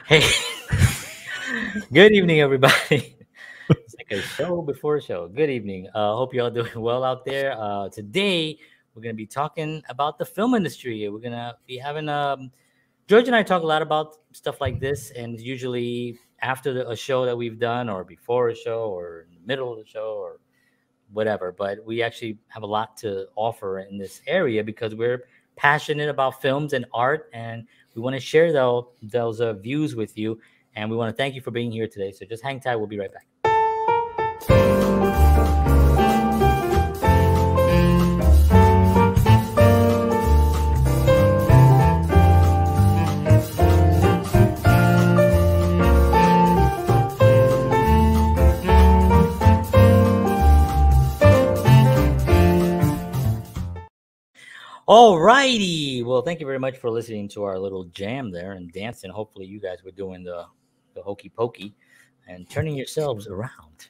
Hey, good evening, everybody. It's like a show before a show. Good evening. Hope you all doing well out there. Today, we're going to be talking about the film industry. We're going to be having George and I talk a lot about stuff like this, and usually after a show that we've done, or before a show, or in the middle of the show, or whatever. But we actually have a lot to offer in this area because we're passionate about films and art, and we want to share those views with you. And we want to thank you for being here today. So just hang tight. We'll be right back. All righty. Well, thank you very much for listening to our little jam there and dancing. Hopefully, you guys were doing the hokey pokey and turning yourselves around.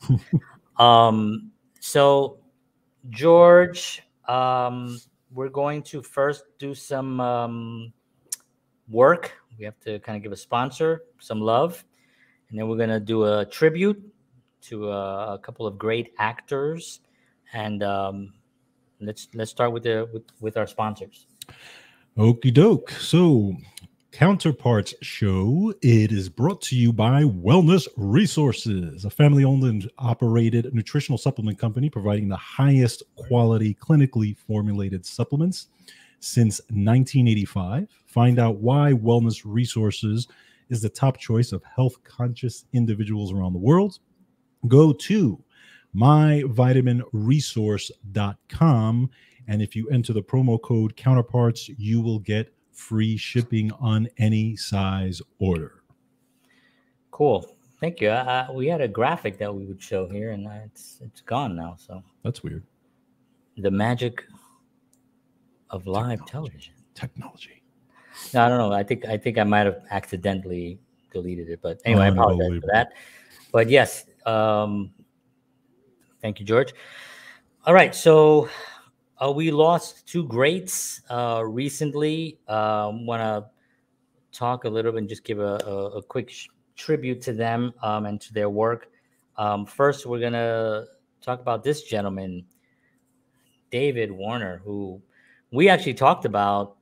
So, George, we're going to first do some work. We have to kind of give a sponsor some love, and then we're going to do a tribute to a couple of great actors, and let's start with our sponsors. Okie doke. So, Counterparts Show, it is brought to you by Wellness Resources, a family-owned and operated nutritional supplement company providing the highest quality clinically formulated supplements since 1985. Find out why Wellness Resources is the top choice of health-conscious individuals around the world. Go to myvitaminresource.com, and if you enter the promo code Counterparts, you will get free shipping on any size order. Cool. Thank you. We had a graphic that we would show here, and it's gone now. So that's weird. The magic of live television. Technology. No, I don't know. I think I might have accidentally deleted it, but anyway, I apologize for that. But yes, thank you, George. All right, so we lost two greats recently. Want to talk a little bit and just give a quick tribute to them and to their work. First, we're going to talk about this gentleman, David Warner, who we actually talked about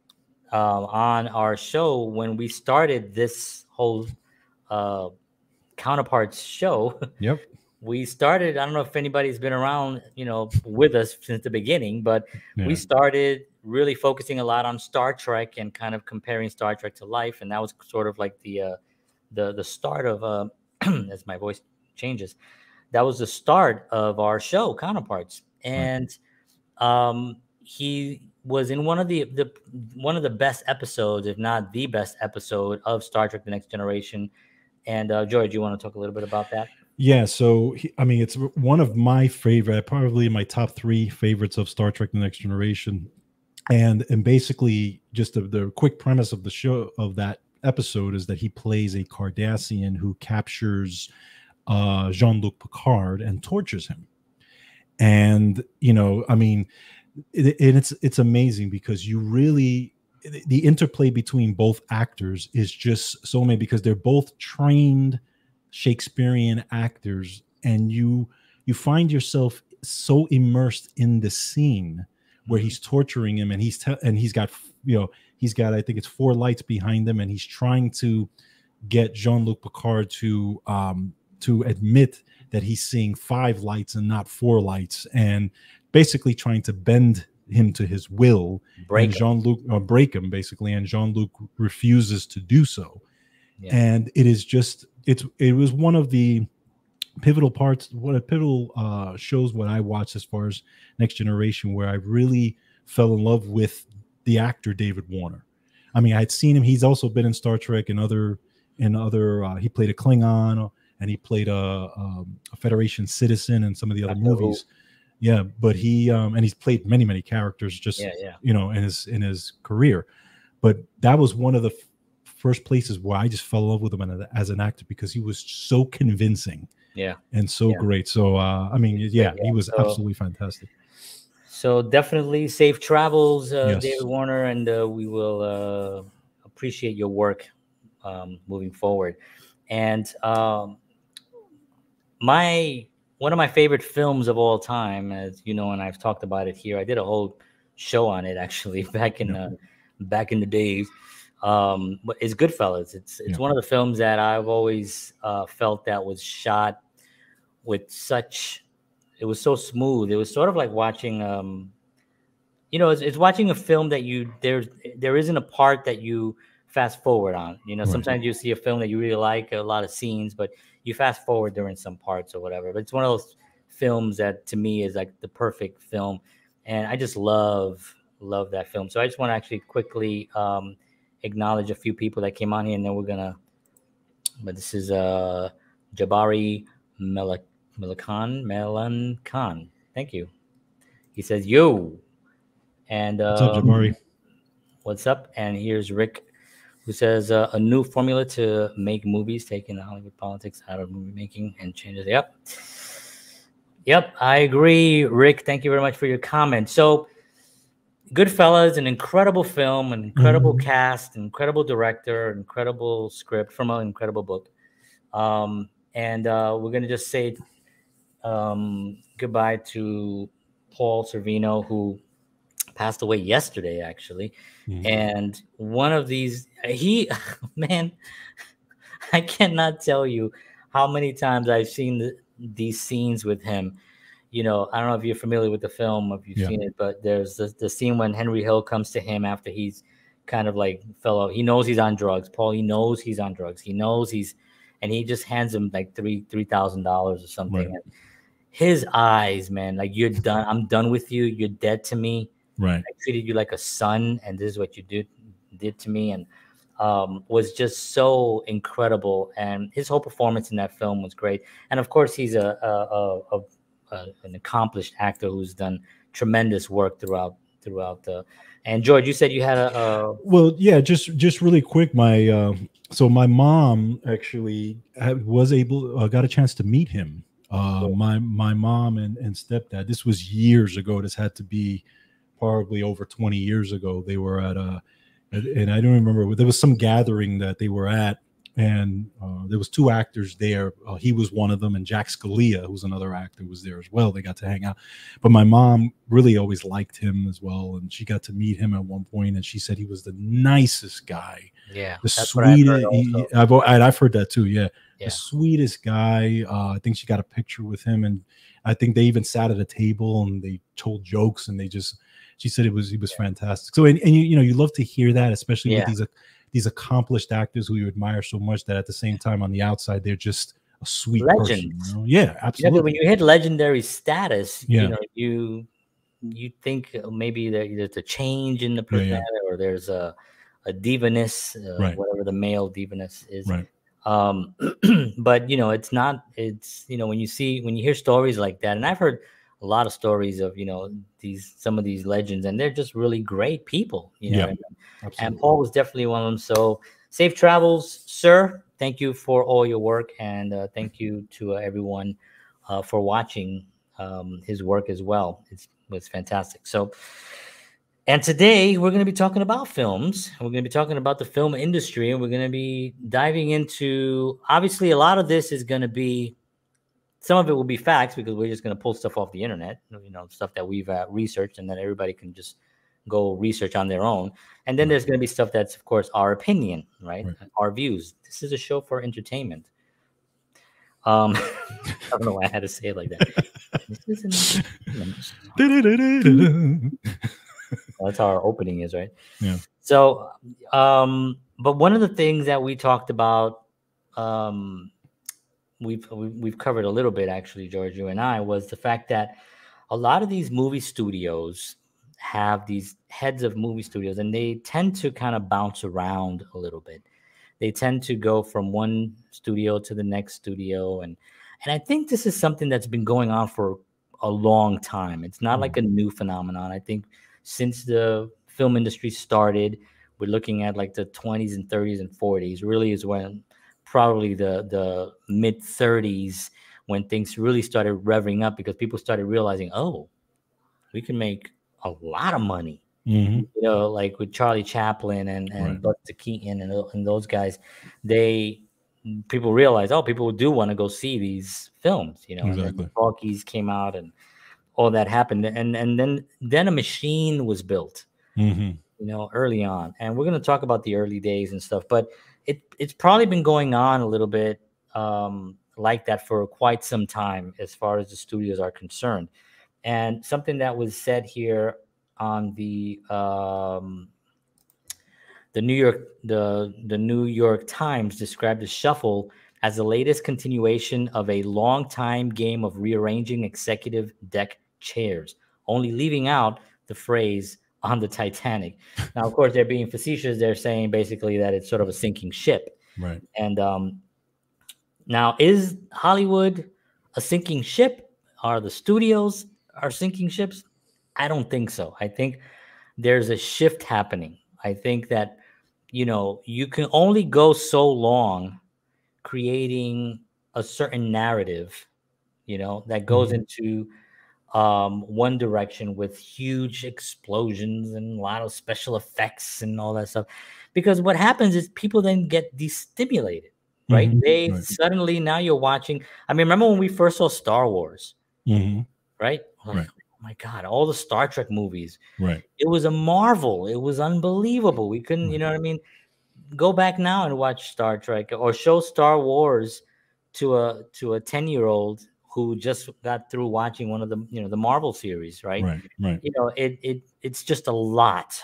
on our show when we started this whole Counterparts show. Yep. We started, I don't know if anybody's been around, with us since the beginning, but we started really focusing a lot on Star Trek and kind of comparing Star Trek to life. And that was sort of like the start of, as my voice changes, that was the start of our show, Counterparts. And he was in one of the best episodes, if not the best episode of Star Trek: The Next Generation. And George, you want to talk a little bit about that? Yeah, so it's one of my favorite, probably my top 3 favorites of Star Trek: The Next Generation, and basically just the quick premise of the show, of that episode, is that he plays a Cardassian who captures Jean-Luc Picard and tortures him, and it's amazing because you really, the interplay between both actors is just so amazing because they're both trained Shakespearean actors, and you find yourself so immersed in the scene where he's torturing him, and he's got I think it's 4 lights behind him, and he's trying to get Jean-Luc Picard to admit that he's seeing 5 lights and not 4 lights, and basically trying to bend him to his will, break him basically, and Jean-Luc refuses to do so. And it is just it was one of the pivotal shows what I watched as far as Next Generation, where I really fell in love with the actor David Warner. I mean, I'd seen him. He's also been in Star Trek and other. He played a Klingon, and he played a Federation citizen in some of the other movies. Yeah, but and he's played many characters just in his career. But that was one of the first places where I just fell in love with him as an actor because he was so convincing. And so great. So he was absolutely fantastic. So definitely safe travels, David Warner, and we will appreciate your work moving forward. And one of my favorite films of all time, as you know, and I've talked about it here. I did a whole show on it actually back in the days. But it's Goodfellas. It's one of the films that I've always felt that was shot with such. It was so smooth. It was sort of like watching. It's watching a film that there isn't a part that you fast forward on. Sometimes you see a film that you really like, a lot of scenes, but you fast forward during some parts or whatever. But it's one of those films that to me is like the perfect film, and I just love that film. So I just want to actually quickly acknowledge a few people that came on here, and then we're gonna. But this is Jabari Melan Khan. Thank you. He says, "Yo." And what's up, Jabari? What's up? And here's Rick, who says a new formula to make movies, taking the Hollywood politics out of movie making and changes. Yep, I agree, Rick. Thank you very much for your comment. So, Goodfellas, an incredible film, an incredible cast, an incredible director, an incredible script from an incredible book. And we're gonna just say goodbye to Paul Sorvino, who passed away yesterday, actually. And one of these, man, I cannot tell you how many times I've seen these scenes with him. I don't know if you're familiar with the film, if you've seen it, but there's the scene when Henry Hill comes to him after he's kind of like he knows he's on drugs. Paul, he knows he's on drugs. He knows and he just hands him like $3,000 or something. Right. And his eyes, man, like, you're done. I'm done with you. You're dead to me. Right. I treated you like a son, and this is what you did to me, and was just so incredible. And his whole performance in that film was great. And of course, he's an accomplished actor who's done tremendous work throughout the. And George, you said you had Well, yeah, just really quick. My mom actually got a chance to meet him. My mom and stepdad. This was years ago. This had to be probably over 20 years ago. They were at and I don't remember, there was some gathering that they were at, and there was two actors there. He was one of them, and Jack Scalia, who's another actor, was there as well. They got to hang out, but my mom really always liked him as well, and she got to meet him at one point, and she said he was the nicest guy. Yeah, the sweetest. I've heard that too. Yeah. The sweetest guy. I think she got a picture with him, and I think they even sat at a table and they told jokes, and she said he was fantastic. So and you love to hear that, especially with these accomplished actors who you admire so much, that at the same time on the outside they're just a sweet person. Yeah, absolutely. When you hit legendary status, you think maybe there's a change in the personality, or there's a divaness, whatever the male divaness is. Right. But it's not. It's when you hear stories like that, and I've heard a lot of stories of some of these legends, and they're just really great people. And Paul was definitely one of them. So safe travels, sir. Thank you for all your work, and thank you to everyone for watching his work as well. It was fantastic. So. And today we're going to be talking about films. We're going to be talking about the film industry, and we're going to be diving into, obviously, a lot of this is going to be, some of it will be facts, because we're just going to pull stuff off the internet, stuff that we've researched, and then everybody can just go research on their own. And then there's going to be stuff that's, of course, our opinion, right? Our views. This is a show for entertainment. I don't know why I had to say it like that. This isn't. That's how our opening is, right? Yeah. So, but one of the things that we talked about, we've covered a little bit, actually, George, you and I, was the fact that a lot of these movie studios have these heads of movie studios, and they tend to kind of bounce around a little bit. They tend to go from one studio to the next studio, and I think this is something that's been going on for a long time. It's not like a new phenomenon. I think since the film industry started, we're looking at like the 20s and 30s and 40s, really is when probably the mid 30s, when things really started revving up, because people started realizing, oh, we can make a lot of money Mhm. You know, like with Charlie Chaplin and Right. Buster Keaton and those guys, they people realize, oh, people do want to go see these films, you know, and then Exactly. talkies came out and all that happened, and then a machine was built, Mhm. you know, early on, and we're going to talk about the early days and stuff, but it's probably been going on a little bit like that for quite some time as far as the studios are concerned. And something that was said here on the New York Times described the shuffle as the latest continuation of a long-time game of rearranging executive deck chairs, only leaving out the phrase on the Titanic. Now, of course, they're being facetious. They're saying basically that it's sort of a sinking ship. Right. And now, is Hollywood a sinking ship? Are the studios are sinking ships? I don't think so. I think there's a shift happening. I think that, you know, you can only go so long creating a certain narrative, you know, that goes Mhm. into one direction with huge explosions and a lot of special effects and all that stuff. Because what happens is people then get destimulated, right? Mhm. They Right. suddenly, now you're watching. I mean, remember when we first saw Star Wars, Mhm. right? Like, Right. oh my God, all the Star Trek movies. Right. It was a marvel. It was unbelievable. We couldn't, you Right. know what I mean? Go back now and watch Star Trek or show Star Wars to a 10-year-old who just got through watching one of the, you know, the Marvel series, right? Right. Right. You know, it's just a lot.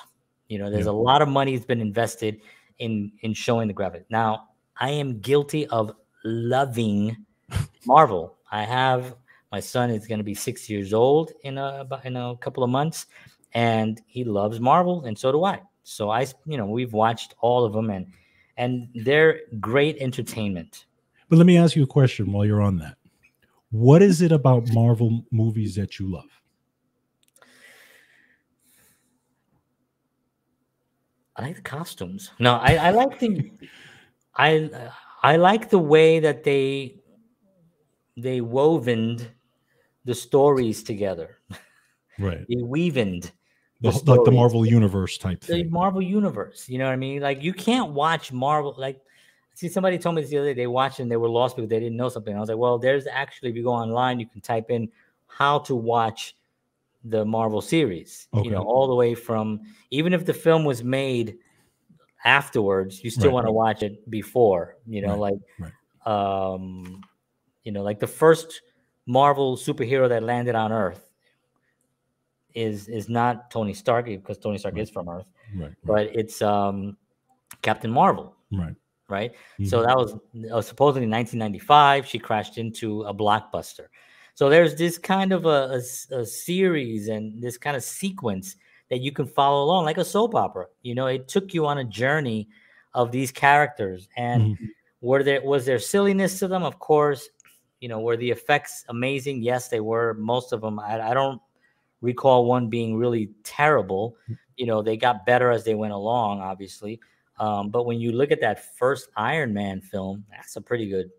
You know, there's Yeah. a lot of money that's been invested in showing the graphic. Now, I am guilty of loving Marvel. I have my son is going to be 6 years old in a couple of months, and he loves Marvel, and so do I. So you know, we've watched all of them, and they're great entertainment. But let me ask you a question while you're on that. What is it about Marvel movies that you love? I like the costumes. No, I like the I I like the way that they wovened the stories together. Right. They weavened the Like the stories. Marvel universe type The thing. Marvel universe. You know what I mean? Like you can't watch Marvel. Like, see, somebody told me this the other day. They watched and they were lost because they didn't know something. I was like, well, there's actually, if you go online, you can type in how to watch the Marvel series. You know, Okay. all the way from, even if the film was made afterwards, you still Right. want to watch it before. You know, Right. Right. um, like the first Marvel superhero that landed on Earth is not Tony Stark, because Tony Stark Right. is from Earth, Right. Right. but it's Captain Marvel, Right. right? So Mhm. that was supposedly 1995. She crashed into a blockbuster. So there's this kind of a series and this kind of sequence that you can follow along like a soap opera. You know, it took you on a journey of these characters, and Mhm. was there silliness to them? Of course. You know, were the effects amazing? Yes, they were. Most of them. I don't recall one being really terrible. You know, they got better as they went along, obviously. But when you look at that first Iron Man film, that's pretty good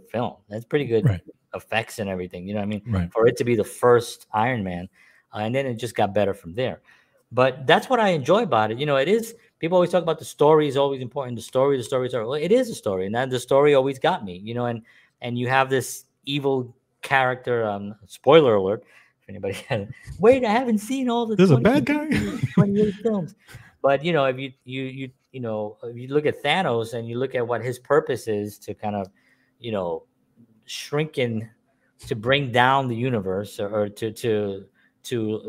film. That's pretty good Right. effects and everything. You know what I mean? Right. For it to be the first Iron Man, and then it just got better from there. But that's what I enjoy about it. You know, it is. People always talk about the story is always important. The stories are. Well, it is a story, and that the story always got me. You know, and you have this evil character. Spoiler alert! If anybody has, wait, I haven't seen all the There's a bad guy. 28 films. But you know, if you know, if you look at Thanos and you look at what his purpose is to kind of, you know, shrink in, to bring down the universe, or to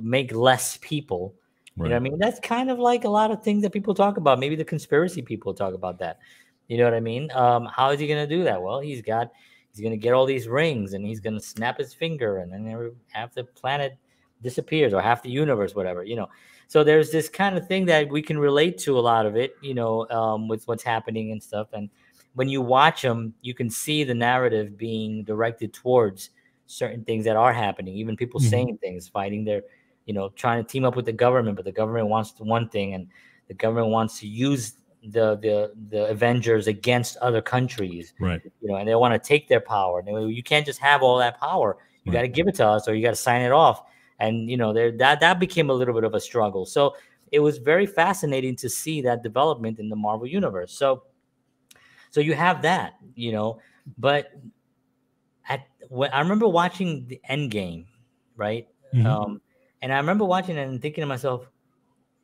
make less people. You know what I Right. mean? That's kind of like a lot of things that people talk about. Maybe the conspiracy people talk about that. You know what I mean? How is he going to do that? Well, he's going to get all these rings, and he's going to snap his finger, and then half the planet disappears, or half the universe, whatever. You know, so there's this kind of thing that we can relate to a lot of it. You know, with what's happening and stuff. And when you watch them, you can see the narrative being directed towards certain things that are happening. Even people Mhm. saying things, fighting their, you know, trying to team up with the government, but the government wants one thing, and the government wants to use the Avengers against other countries, Right. you know, and they want to take their power. And you can't just have all that power. You got Right. to give it to us, or you got to sign it off. and there that became a little bit of a struggle. So it was very fascinating to see that development in the Marvel universe. So you have that, but when I remember watching the Endgame, right? Mhm. And I remember watching it and thinking to myself,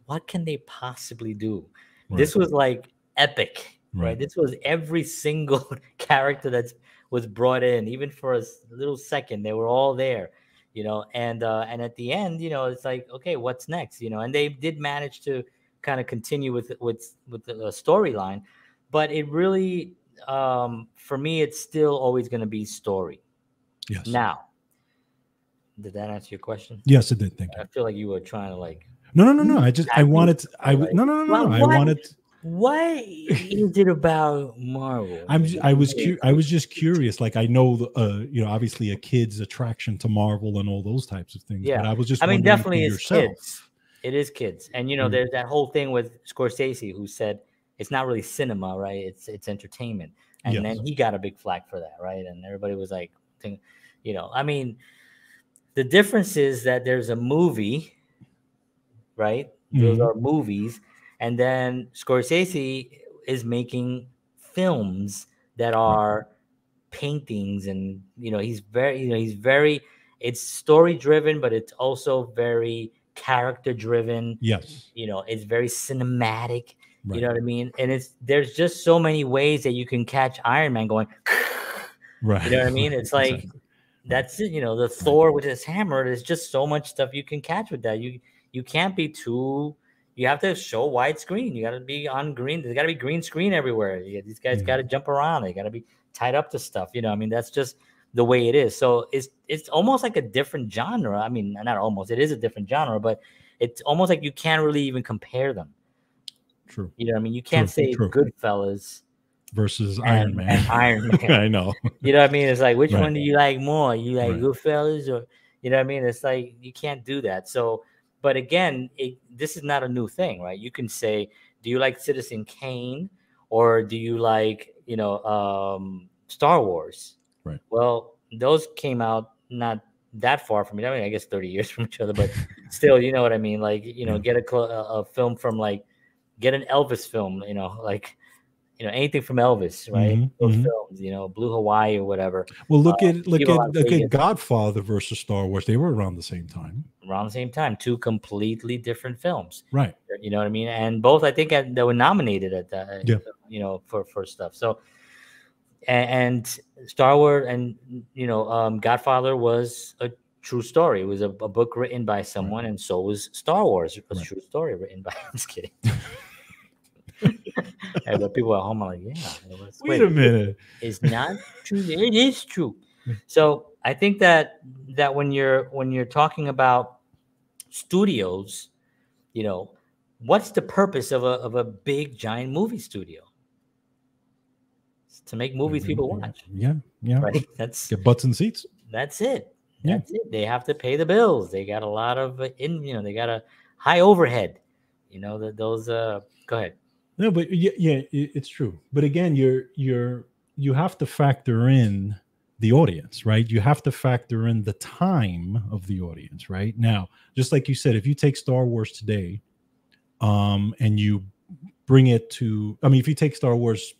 what can they possibly do? Right. This was like epic, right? Right. This was every single character that was brought in, even for a little second, they were all there, and at the end, it's like, okay, what's next? And they did manage to kind of continue with the storyline, but it really, for me, it's still always going to be story. Yes. Now, did that answer your question? Yes, it did. Thank you. I feel like you were trying to like No, no, no, no. I at me, wanted. like, No, no, no, no, well, no. I what wanted. what is it about Marvel? I was just curious. Like I know, obviously a kid's attraction to Marvel and all those types of things. But Yeah, I was just I mean, wondering for definitely it's yourself. kids. It is kids, and Mm, there's that whole thing with Scorsese, who said it's not really cinema, right? It's entertainment, and then yes. he got a big flack for that, right? And everybody was like, I mean, the difference is that there's a movie, right? Those Mhm. are movies, and then Scorsese is making films that Right. are paintings, and he's very it's story driven, but it's also very character driven. Yes. It's very cinematic. You Right. know what I mean? And there's just so many ways that you can catch Iron Man going. You Right. know what I mean? Right. It's like Exactly. Right. that's it. The Right. Thor with his hammer. There's just so much stuff you can catch with that. You can't be too. You have to show widescreen. You got to be on green. There's got to be green screen everywhere. These guys got to Mhm. jump around. They got to be tied up to stuff. I mean, that's just the way it is. So it's almost like a different genre. I mean, not almost. It is a different genre, but it's almost like you can't really even compare them. True. You know what I mean? You can't True. say True. Goodfellas Versus Iron and Man. Iron Man. I know. You know what I mean? It's like, which Right. one do you like more? You like Right. Goodfellas, or you know what I mean? It's like you can't do that. So, but again, this is not a new thing, right? You can say, do you like Citizen Kane, or do you like Star Wars? Right. Well, those came out not that far from me. I mean, I guess 30 years from each other, but still, you know what I mean? Like, Yeah. get a film from like get an Elvis film, like anything from Elvis, right? Mhm. Those Mhm. films, Blue Hawaii or whatever. Well, Viva Las look at Vegas, Godfather versus Star Wars. They were around the same time. around the same time, two completely different films. Right. You know what I mean? And both, I think, they were nominated at that, Yeah. for stuff. So, and Star Wars and Godfather was a true story. It was a book written by someone, and so was Star Wars. It was a Right. true story written by. I'm just kidding. But people at home are like, yeah. Wait a minute. It's not true. It is true. So I think that when you're talking about studios, what's the purpose of a big giant movie studio? It's to make movies people watch, Yeah. Yeah. right? That's Get butts and seats. it. Yeah. That's it. They have to pay the bills. They got a lot of they got a high overhead. Those go ahead. No, but yeah, it's true. But again, you have to factor in the audience, right? You have to factor in the time of the audience, right? Now, just like you said, if you take Star Wars today, and you bring it to, I mean, if you take Star Wars,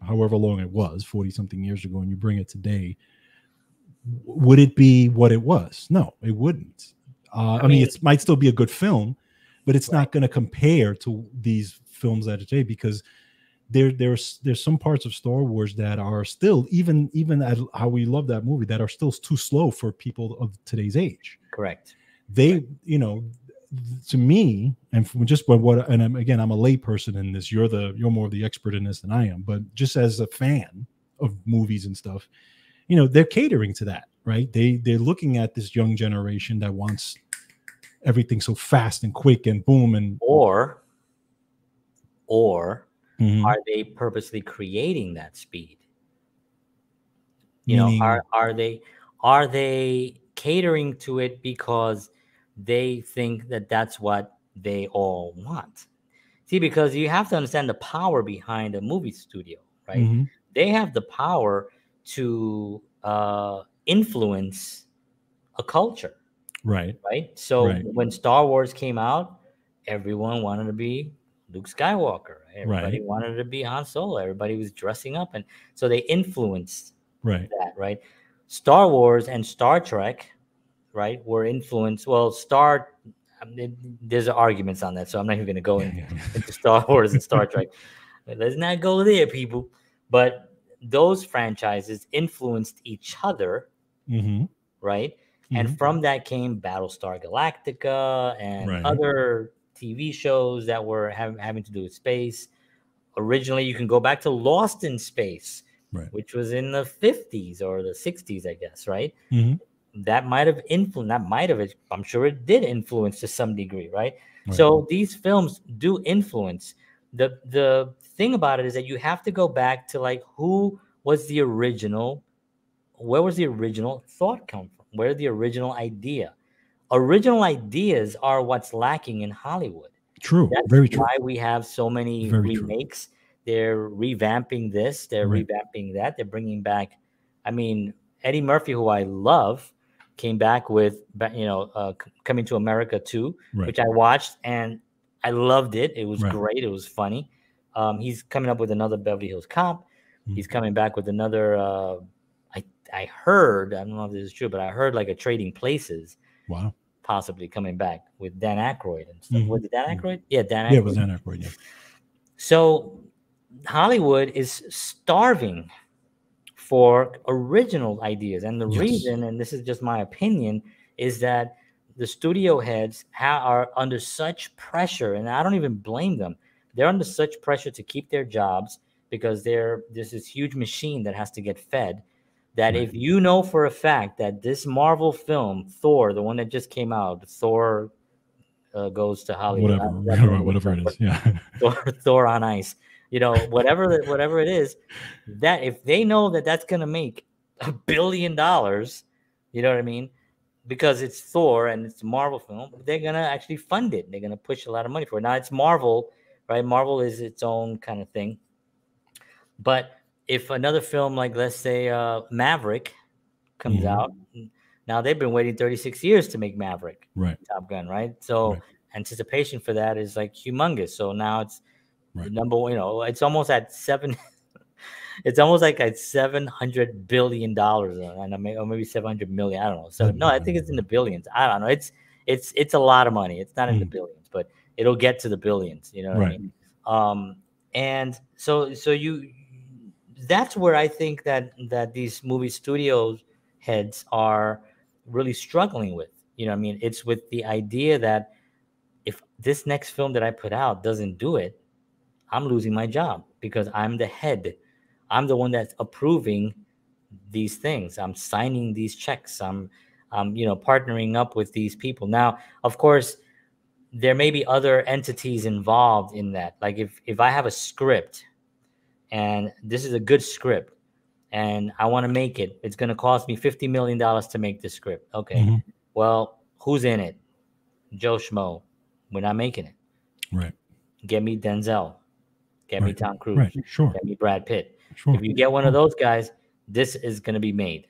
however long it was, 40 something years ago, and you bring it today, would it be what it was? No, it wouldn't. I mean, it might still be a good film, but it's not going to compare to these films that are today, because there's some parts of Star Wars that are still, even at how we love that movie, that are still too slow for people of today's age. Correct. They, to me, and from just what, and again, I'm a lay person in this. You're more of the expert in this than I am, but just as a fan of movies and stuff, they're catering to that, right? They're looking at this young generation that wants everything so fast and quick and boom, and or Mhm. are they purposely creating that speed? Meaning, are they catering to it because they think that that's what they all want? See, because you have to understand the power behind a movie studio, right? Mhm. They have the power to influence a culture. Right. right? So Right. when Star Wars came out, everyone wanted to be Luke Skywalker. Everybody Right. wanted to be Han Solo. Everybody was dressing up, and so they influenced Right. that, right? Star Wars and Star Trek, right, were influenced. Well, there's arguments on that, so I'm not even going to go into Star Wars and Star Trek. Let's not go there, people. But those franchises influenced each other, Mm-hmm. right? Mm-hmm. And from that came Battlestar Galactica and Right. other TV shows that were having to do with space. Originally, you can go back to Lost in Space, Right. which was in the 50s or the 60s, I guess, right? Mm-hmm. That might have influenced, that might have, I'm sure it did influence to some degree, right? Right. So these films do influence. The thing about it is that you have to go back to like who was the original, where was the original thought come from? Where the original idea? Original ideas are what's lacking in Hollywood. True. That's Very true. why we have so many Very true. remakes. They're revamping this, they're Right. revamping that, they're bringing back. I mean, Eddie Murphy, who I love, came back with Coming to America 2, Right. which I watched and I loved it. It was Right. great. It was funny. He's coming up with another Beverly Hills Cop. Mhm. He's coming back with another. I heard. I don't know if this is true, but I heard like a Trading Places Wow. possibly coming back with Dan Aykroyd and stuff. Mhm. Was it Dan Aykroyd? Yeah, Dan Aykroyd. Yeah, it was Dan Aykroyd. Yeah. So Hollywood is starving for original ideas. And the Yes. reason, and this is just my opinion, is that the studio heads are under such pressure, and I don't even blame them. They're under such pressure to keep there's this huge machine that has to get fed. That Right. if you know for a fact that this Marvel film, Thor, the one that just came out, Thor goes to Hollywood, Whatever it is. Yeah. Thor on Ice, whatever it is, that if they know that that's going to make $1 billion, you know what I mean? Because it's Thor and it's a Marvel film, they're going to actually fund it. They're going to push a lot of money for it. Now it's Marvel, right? Marvel is its own kind of thing. But if another film, like let's say Maverick comes Mhm. out, now they've been waiting 36 years to make Maverick, Right. Top Gun, right? So Right. anticipation for that is like humongous. So now it's Right. the number one, it's almost at it's almost like at $700 billion, and maybe 700 million. I don't know. So no, I think it's in the billions. I don't know. It's a lot of money. It's not in the billions, but it'll get to the billions. You know what Right. I mean? And so that's where I think that these movie studios heads are really struggling with. You know what I mean? It's with the idea that if this next film that I put out doesn't do it, I'm losing my job because I'm the head. I'm the one that's approving these things. I'm signing these checks. I'm partnering up with these people. Now, of course, there may be other entities involved in that. Like if I have a script and this is a good script and I want to make it, it's going to cost me $50 million to make this script. Okay. Mhm. Well, who's in it? Joe Schmo. We're not making it. Right. Get me Denzel. Get me Right. Tom Cruise. Right. Sure. Get me Brad Pitt. Sure. If you get one of those guys, this is going to be made.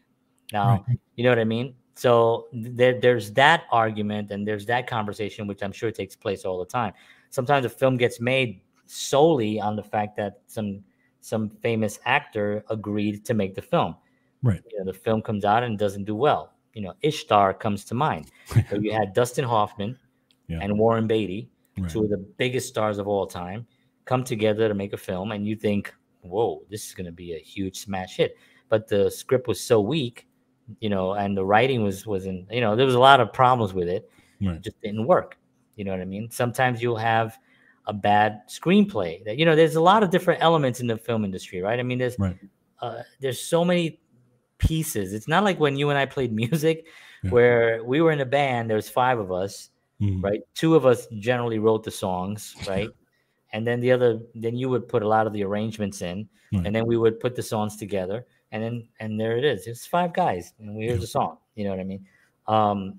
Now, Right. you know what I mean? So there's that argument and there's that conversation, which I'm sure takes place all the time. Sometimes a film gets made solely on the fact that some famous actor agreed to make the film. Right. The film comes out and doesn't do well. Ishtar comes to mind. So you had Dustin Hoffman Yeah. and Warren Beatty, Right. two of the biggest stars of all time, come together to make a film, and you think, whoa, this is going to be a huge smash hit. But the script was so weak, and the writing wasn't, there was a lot of problems with it. Right. It just didn't work. You know what I mean? Sometimes you'll have a bad screenplay. That there's a lot of different elements in the film industry, right? I mean, Right. There's so many pieces. It's not like when you and I played music, Yeah. where we were in a band. There was 5 of us. Mhm. Right, 2 of us generally wrote the songs, right, and then then you would put a lot of the arrangements in, Right. and then we would put the songs together, and there it is. It's 5 guys, and here's the song. You know what I mean?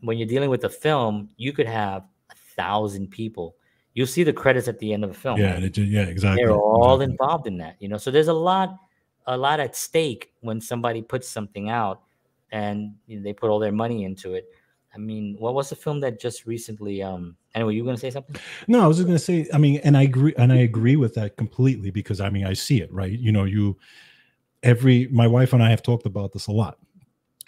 When you're dealing with a film, you could have 1,000 people. You'll see the credits at the end of the film. Yeah. right? Exactly. They're all Exactly. involved in that. So there's a lot at stake when somebody puts something out, and they put all their money into it. I mean, what was the film that just recently? Anyway, you gonna say something? No, I was just gonna say, I mean, and I agree with that completely, because I mean I see it, right? You know, my wife and I have talked about this a lot.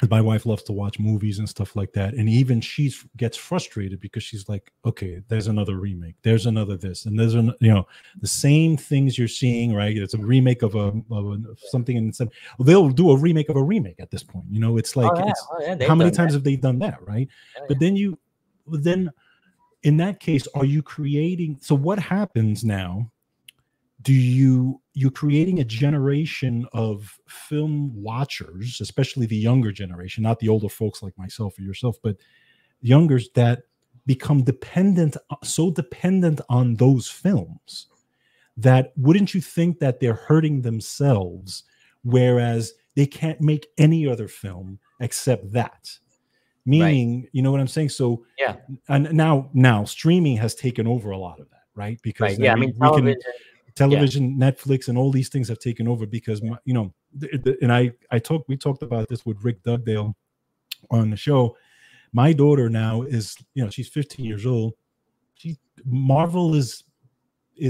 'Cause my wife loves to watch movies and stuff like that, and even she gets frustrated because she's like, okay, there's another remake, there's another this, and there's the same things you're seeing, right? It's a remake of something, and they'll do a remake of a remake at this point. You know, it's like, Oh yeah, how they've many done times that. have they done that, right? Yeah, But then in that case, are you creating? So what happens now? You're creating a generation of film watchers, especially the younger generation, not the older folks like myself or yourself, but youngers that become so dependent on those films, that wouldn't you think that they're hurting themselves, whereas they can't make any other film except that? right. Meaning, you know what I'm saying? So, Yeah, and now streaming has taken over a lot of that, right? right. Because now Yeah, I we mean, we can, television. Yeah, television, Netflix, and all these things have taken over, because and we talked about this with Rick Dugdale on the show. My daughter now is, she's 15 years old. She Marvel is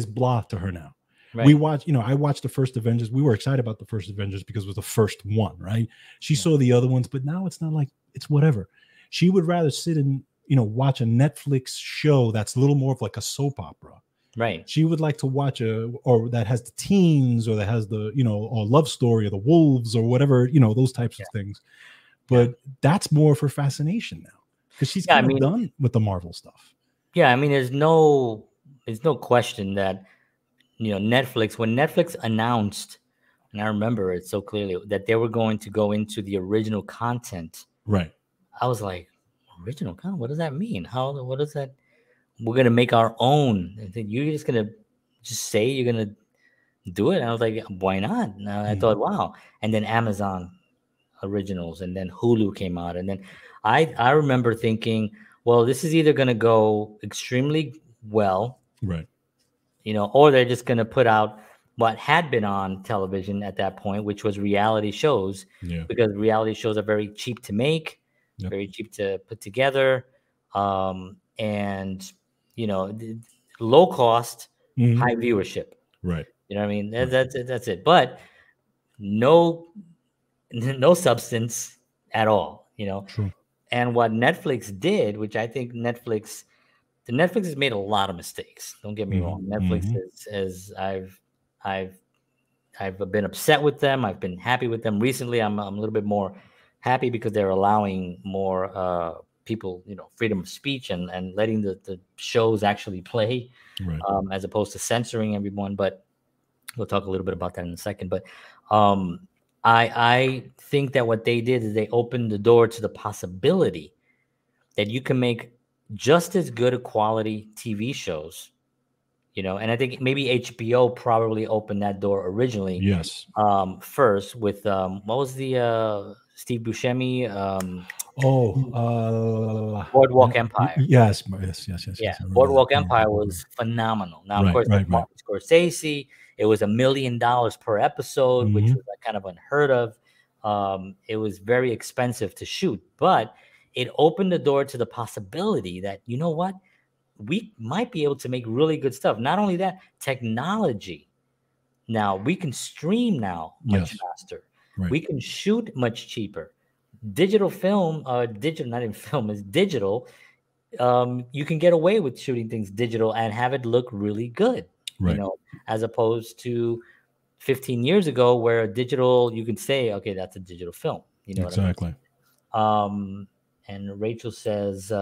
blah to her now. We right. watch, I watched the first Avengers. We were excited about the first Avengers because it was the first one, right? She Yeah, saw the other ones, but now it's not like, it's whatever. She would rather sit and, watch a Netflix show that's a little more of like a soap opera. right. She would like to watch or that has the teens, or that has the, or love story, or the wolves, or whatever, those types Yeah, of things. yeah, But that's more of her fascination now, because she's yeah. I kind of mean, done with the Marvel stuff. yeah. I mean, there's no question that Netflix, when Netflix announced, and I remember it so clearly, that they were going to go into the original content. Right. I was like, original content? What does that mean? What is that? We're gonna make our own. And then you're just gonna just say you're gonna do it. And I was like, why not? And I Mhm. thought, wow. And then Amazon originals, and then Hulu came out, and then I remember thinking, well, this is either gonna go extremely well, Right. or they're just gonna put out what had been on television at that point, which was reality shows, Yeah. because reality shows are very cheap to make, Yep. very cheap to put together, and low cost, Mhm. high viewership. Right. You know what I mean? Right. That's it. That's it. But no, no substance at all. True. And what Netflix did, which I think Netflix has made a lot of mistakes. Don't get me Mhm. wrong. Netflix Mhm. is I've I've been upset with them. I've been happy with them recently. I'm a little bit more happy because they're allowing more people, freedom of speech, and letting the shows actually play, Right. as opposed to censoring everyone. But we'll talk a little bit about that in a second. But um, I think that what they did is they opened the door to the possibility that you can make just as good a quality TV shows. And I think maybe HBO probably opened that door originally, Yes. first with what was the Steve Buscemi, Oh, Boardwalk Empire. yes, yes, yes, yes, Yeah, yes. I remember that. Boardwalk Empire was phenomenal. Now, of Right, course, right, right. Martin Scorsese, it was $1 million per episode, which Mhm. was like kind of unheard of. It was very expensive to shoot, but it opened the door to the possibility that, you know what, we might be able to make really good stuff. Not only that, technology. Now we can stream now much Yes. faster. Right. We can shoot much cheaper. Digital film, digital, not even film, is digital. You can get away with shooting things digital and have it look really good, Right. as opposed to 15 years ago where digital, you can say, okay, that's a digital film. You know what I mean? Exactly. And Rachel says,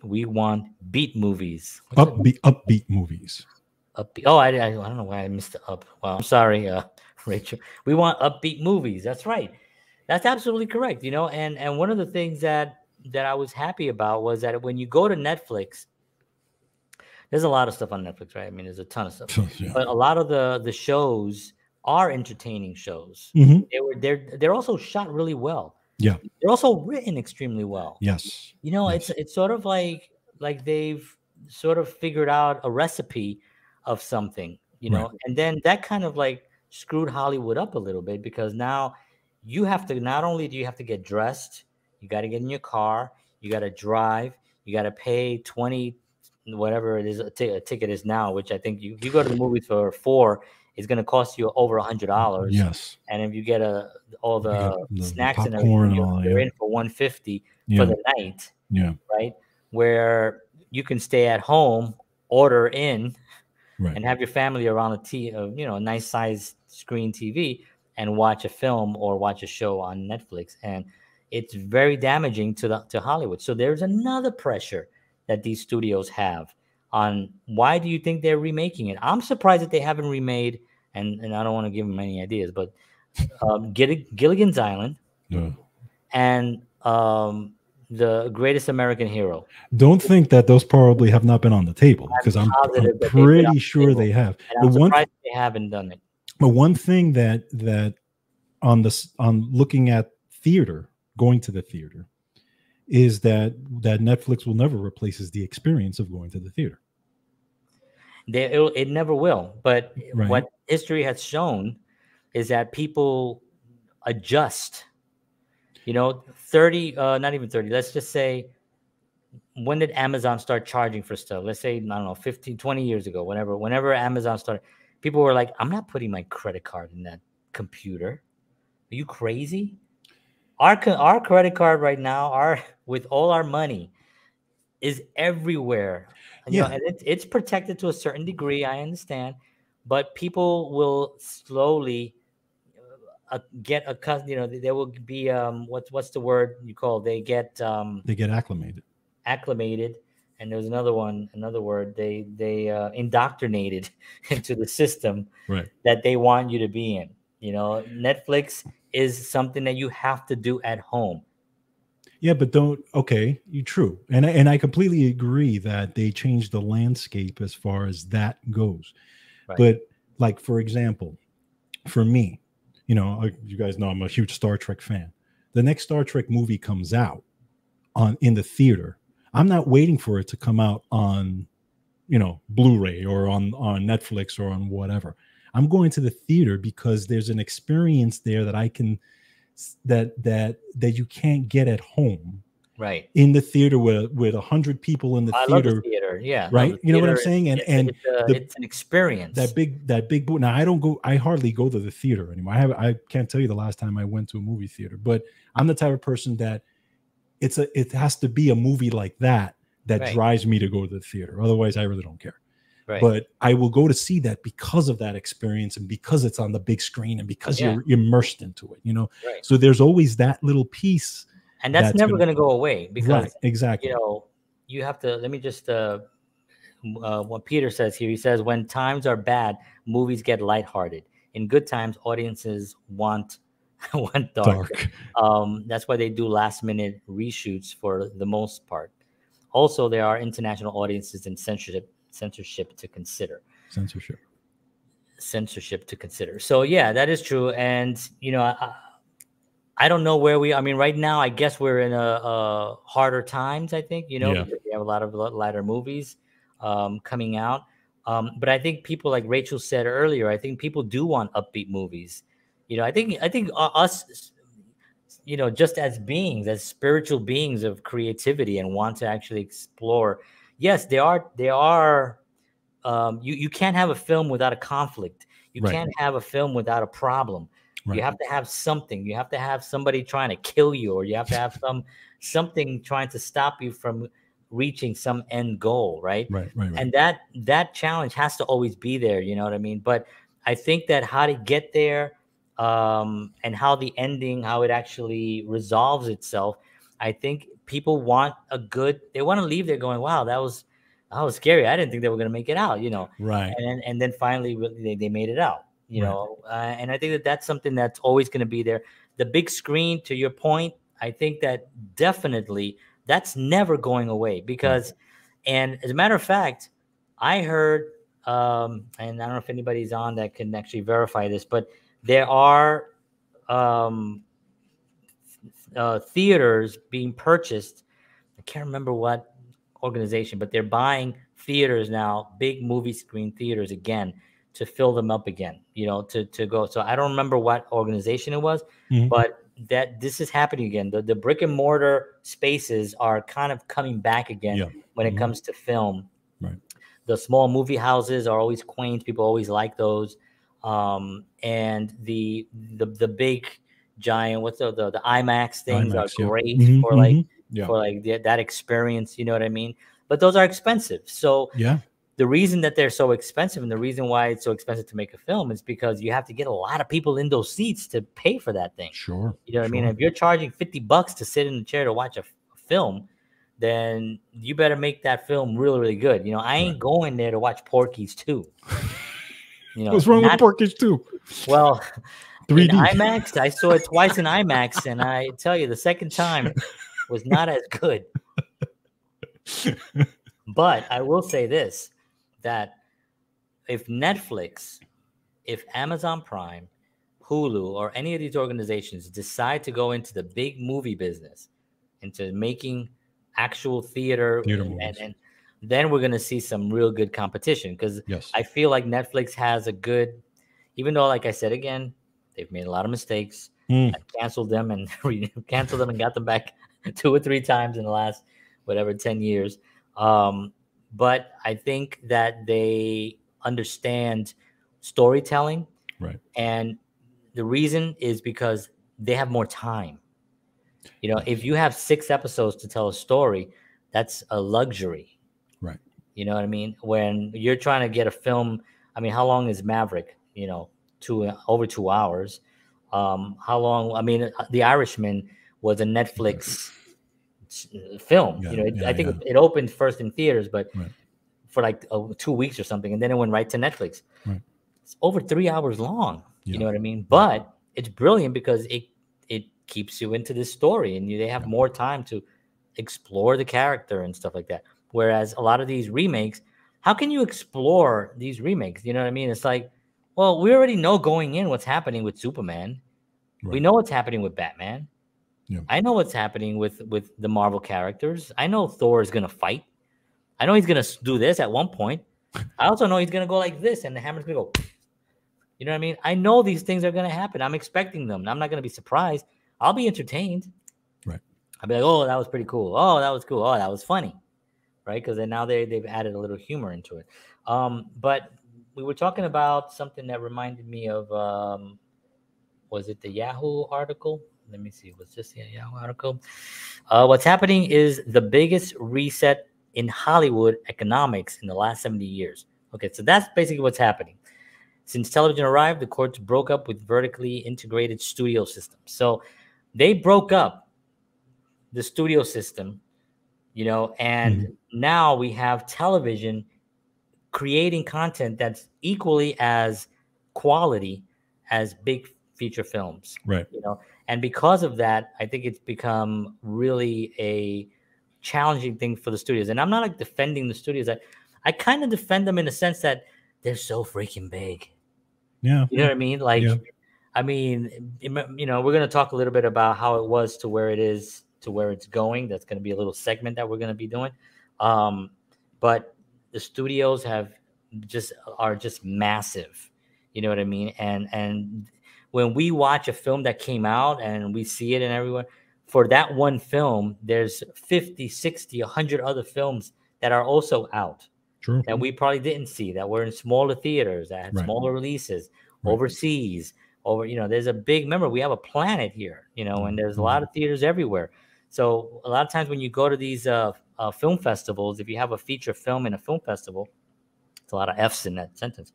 we want beat movies. What's that? Upbeat movies. Upbeat. Oh, I don't know why I missed the up. Well, I'm sorry, Rachel. We want upbeat movies. That's right. That's absolutely correct. And one of the things that I was happy about was that when you go to Netflix, there's a lot of stuff on Netflix, right? I mean, there's a ton of stuff, Yeah. but a lot of the shows are entertaining shows. Mhm. They're also shot really well. Yeah. They're also written extremely well. Yes. It's Yes. it's sort of like they've sort of figured out a recipe of something, Right. and then that kind of like screwed Hollywood up a little bit, because now you have to, not only do you have to get dressed, You got to get in your car. You got to drive. You got to pay 20, whatever it is a ticket is now, which I think if you go to the movies for 4, it's going to cost you over $100. Yes. And if you get all the snacks and popcorn everything, and all, you're yeah. in for 150 Yeah. for the night. Yeah. Right. Where you can stay at home, order in, right. and have your family around a nice size screen TV and watch a film or watch a show on Netflix. And it's very damaging to Hollywood. So there's another pressure that these studios have on why do you think they're remaking it? I'm surprised that they haven't remade, and I don't want to give them any ideas, but Gilligan's Island and The Greatest American Hero. Don't think that those probably have not been on the table, because I'm pretty sure they have. And I'm surprised they haven't done it. But one thing that on looking at theater, going to the theater, is that Netflix will never replaces the experience of going to the theater. It never will. But what history has shown is that people adjust. 30, not even 30. Let's just say, when did Amazon start charging for stuff? Let's say, I don't know, 15, 20 years ago, whenever Amazon started, people were like, I'm not putting my credit card in that computer. Are you crazy? Our credit card right now, with all our money, is everywhere. And it's protected to a certain degree, I understand, but people will slowly get accustomed. There will be what's the word you call? They get acclimated. Acclimated, and there's another word. They indoctrinated into the system that they want you to be in. Netflix is something that you have to do at home. Yeah, but true. And I completely agree that they changed the landscape as far as that goes. Right. But like, for example, for me, you guys know I'm a huge Star Trek fan. The next Star Trek movie comes out in the theater. I'm not waiting for it to come out on, Blu-ray or on Netflix or on whatever. I'm going to the theater because there's an experience there that I can that you can't get at home. Right. In the theater with 100 people in the theater. Love the theater. Yeah. Right. The you know what I'm saying? And it's an experience. That big boot. Now I hardly go to the theater anymore. I can't tell you the last time I went to a movie theater, but I'm the type of person that it has to be a movie like that drives me to go to the theater. Otherwise, I really don't care. Right. But I will go to see that because of that experience and because it's on the big screen and because you're immersed into it, Right. So there's always that little piece. And that's never going to go away because, exactly. You have to, let me just, what Peter says here, he says, when times are bad, movies get lighthearted. In good times, audiences want dark. That's why they do last minute reshoots for the most part. Also, there are international audiences and censorship to consider. Censorship to consider. So yeah, that is true. And I don't know where right now, I guess we're in a harder times, I think, because we have a lot of lighter movies coming out. But I think people, like Rachel said earlier, I think people do want upbeat movies. I think us, just as beings, as spiritual beings of creativity and want to actually explore. Yes, there are. You can't have a film without a conflict. You can't have a film without a problem. Right. You have to have something. You have to have somebody trying to kill you, or you have to have something trying to stop you from reaching some end goal, right? Right. And that challenge has to always be there. You know what I mean? But I think that how to get there, and how the ending, how it actually resolves itself, I think people want they want to leave there going, wow, that was scary. I didn't think they were going to make it out, Right. And then finally they made it out, and I think that that's something that's always going to be there. The big screen, to your point, I think that definitely that's never going away because, and as a matter of fact, I heard, and I don't know if anybody's on that can actually verify this, but there are theaters being purchased. I can't remember what organization, but they're buying theaters now, big movie screen theaters again, to fill them up again, to go. So I don't remember what organization it was, but that this is happening again. The brick and mortar spaces are kind of coming back again when it comes to film. Right. The small movie houses are always quaint. People always like those. And the big giant, what's the IMAX things IMAX, are great for like that experience. You know what I mean? But those are expensive. So the reason that they're so expensive and the reason why it's so expensive to make a film is because you have to get a lot of people in those seats to pay for that thing. Sure. You know what I mean? If you're charging $50 to sit in the chair to watch a film, then you better make that film really, really good. You know, I ain't going there to watch Porky's 2. You know, what's wrong with Porky's 2? Well, 3D. in IMAX, I saw it twice in IMAX, and I tell you, the second time was not as good. But I will say this, that if Netflix, if Amazon Prime, Hulu, or any of these organizations decide to go into the big movie business, into making actual theater and then we're going to see some real good competition, because I feel like Netflix has a good, even though, like I said again, they've made a lot of mistakes. I canceled them and canceled them and got them back 2 or 3 times in the last 10 years. But I think that they understand storytelling. Right. And the reason is because they have more time. You know, if you have 6 episodes to tell a story, that's a luxury. Right. You know what I mean? When you're trying to get a film, I mean, how long is Maverick? You know, over 2 hours. How long? I mean, The Irishman was a Netflix film. You know, I think it opened first in theaters, but for like 2 weeks or something, and then it went right to Netflix. Right. It's over 3 hours long. You know what I mean? But it's brilliant because it keeps you into this story, and they have more time to explore the character and stuff like that. Whereas a lot of these remakes, how can you explore these remakes? You know what I mean? It's like, well, we already know going in what's happening with Superman. Right. We know what's happening with Batman. Yeah. I know what's happening with the Marvel characters. I know Thor is going to fight. I know he's going to do this at one point. I also know he's going to go like this, and the hammer's going to go. You know what I mean? I know these things are going to happen. I'm expecting them. I'm not going to be surprised. I'll be entertained. Right. I'll be like, oh, that was pretty cool. Oh, that was cool. Oh, that was funny. Right? Because then now they've added a little humor into it. But we were talking about something that reminded me of, was it the Yahoo article? Let me see. Was this the Yahoo article? What's happening is the biggest reset in Hollywood economics in the last 70 years. Okay, so that's basically what's happening. Since television arrived, the courts broke up with vertically integrated studio systems. So they broke up the studio system, you know, and now we have television creating content that's equally as quality as big feature films. Right. You know, and because of that, I think it's become really a challenging thing for the studios. And I'm not like defending the studios. I kind of defend them in the sense that they're so freaking big. Yeah. You know what I mean? Like, I mean, you know, we're going to talk a little bit about how it was to where it is to where it's going. That's going to be a little segment that we're going to be doing. But the studios are just massive. You know what I mean? And when we watch a film that came out and we see it in everywhere, for that one film, there's 50, 60, 100 other films that are also out. True. That we probably didn't see, that were in smaller theaters, that had smaller releases overseas. You know, there's a big, remember, we have a planet here, you know, and there's a lot of theaters everywhere. So a lot of times when you go to these film festivals, if you have a feature film in a film festival, it's a lot of F's in that sentence.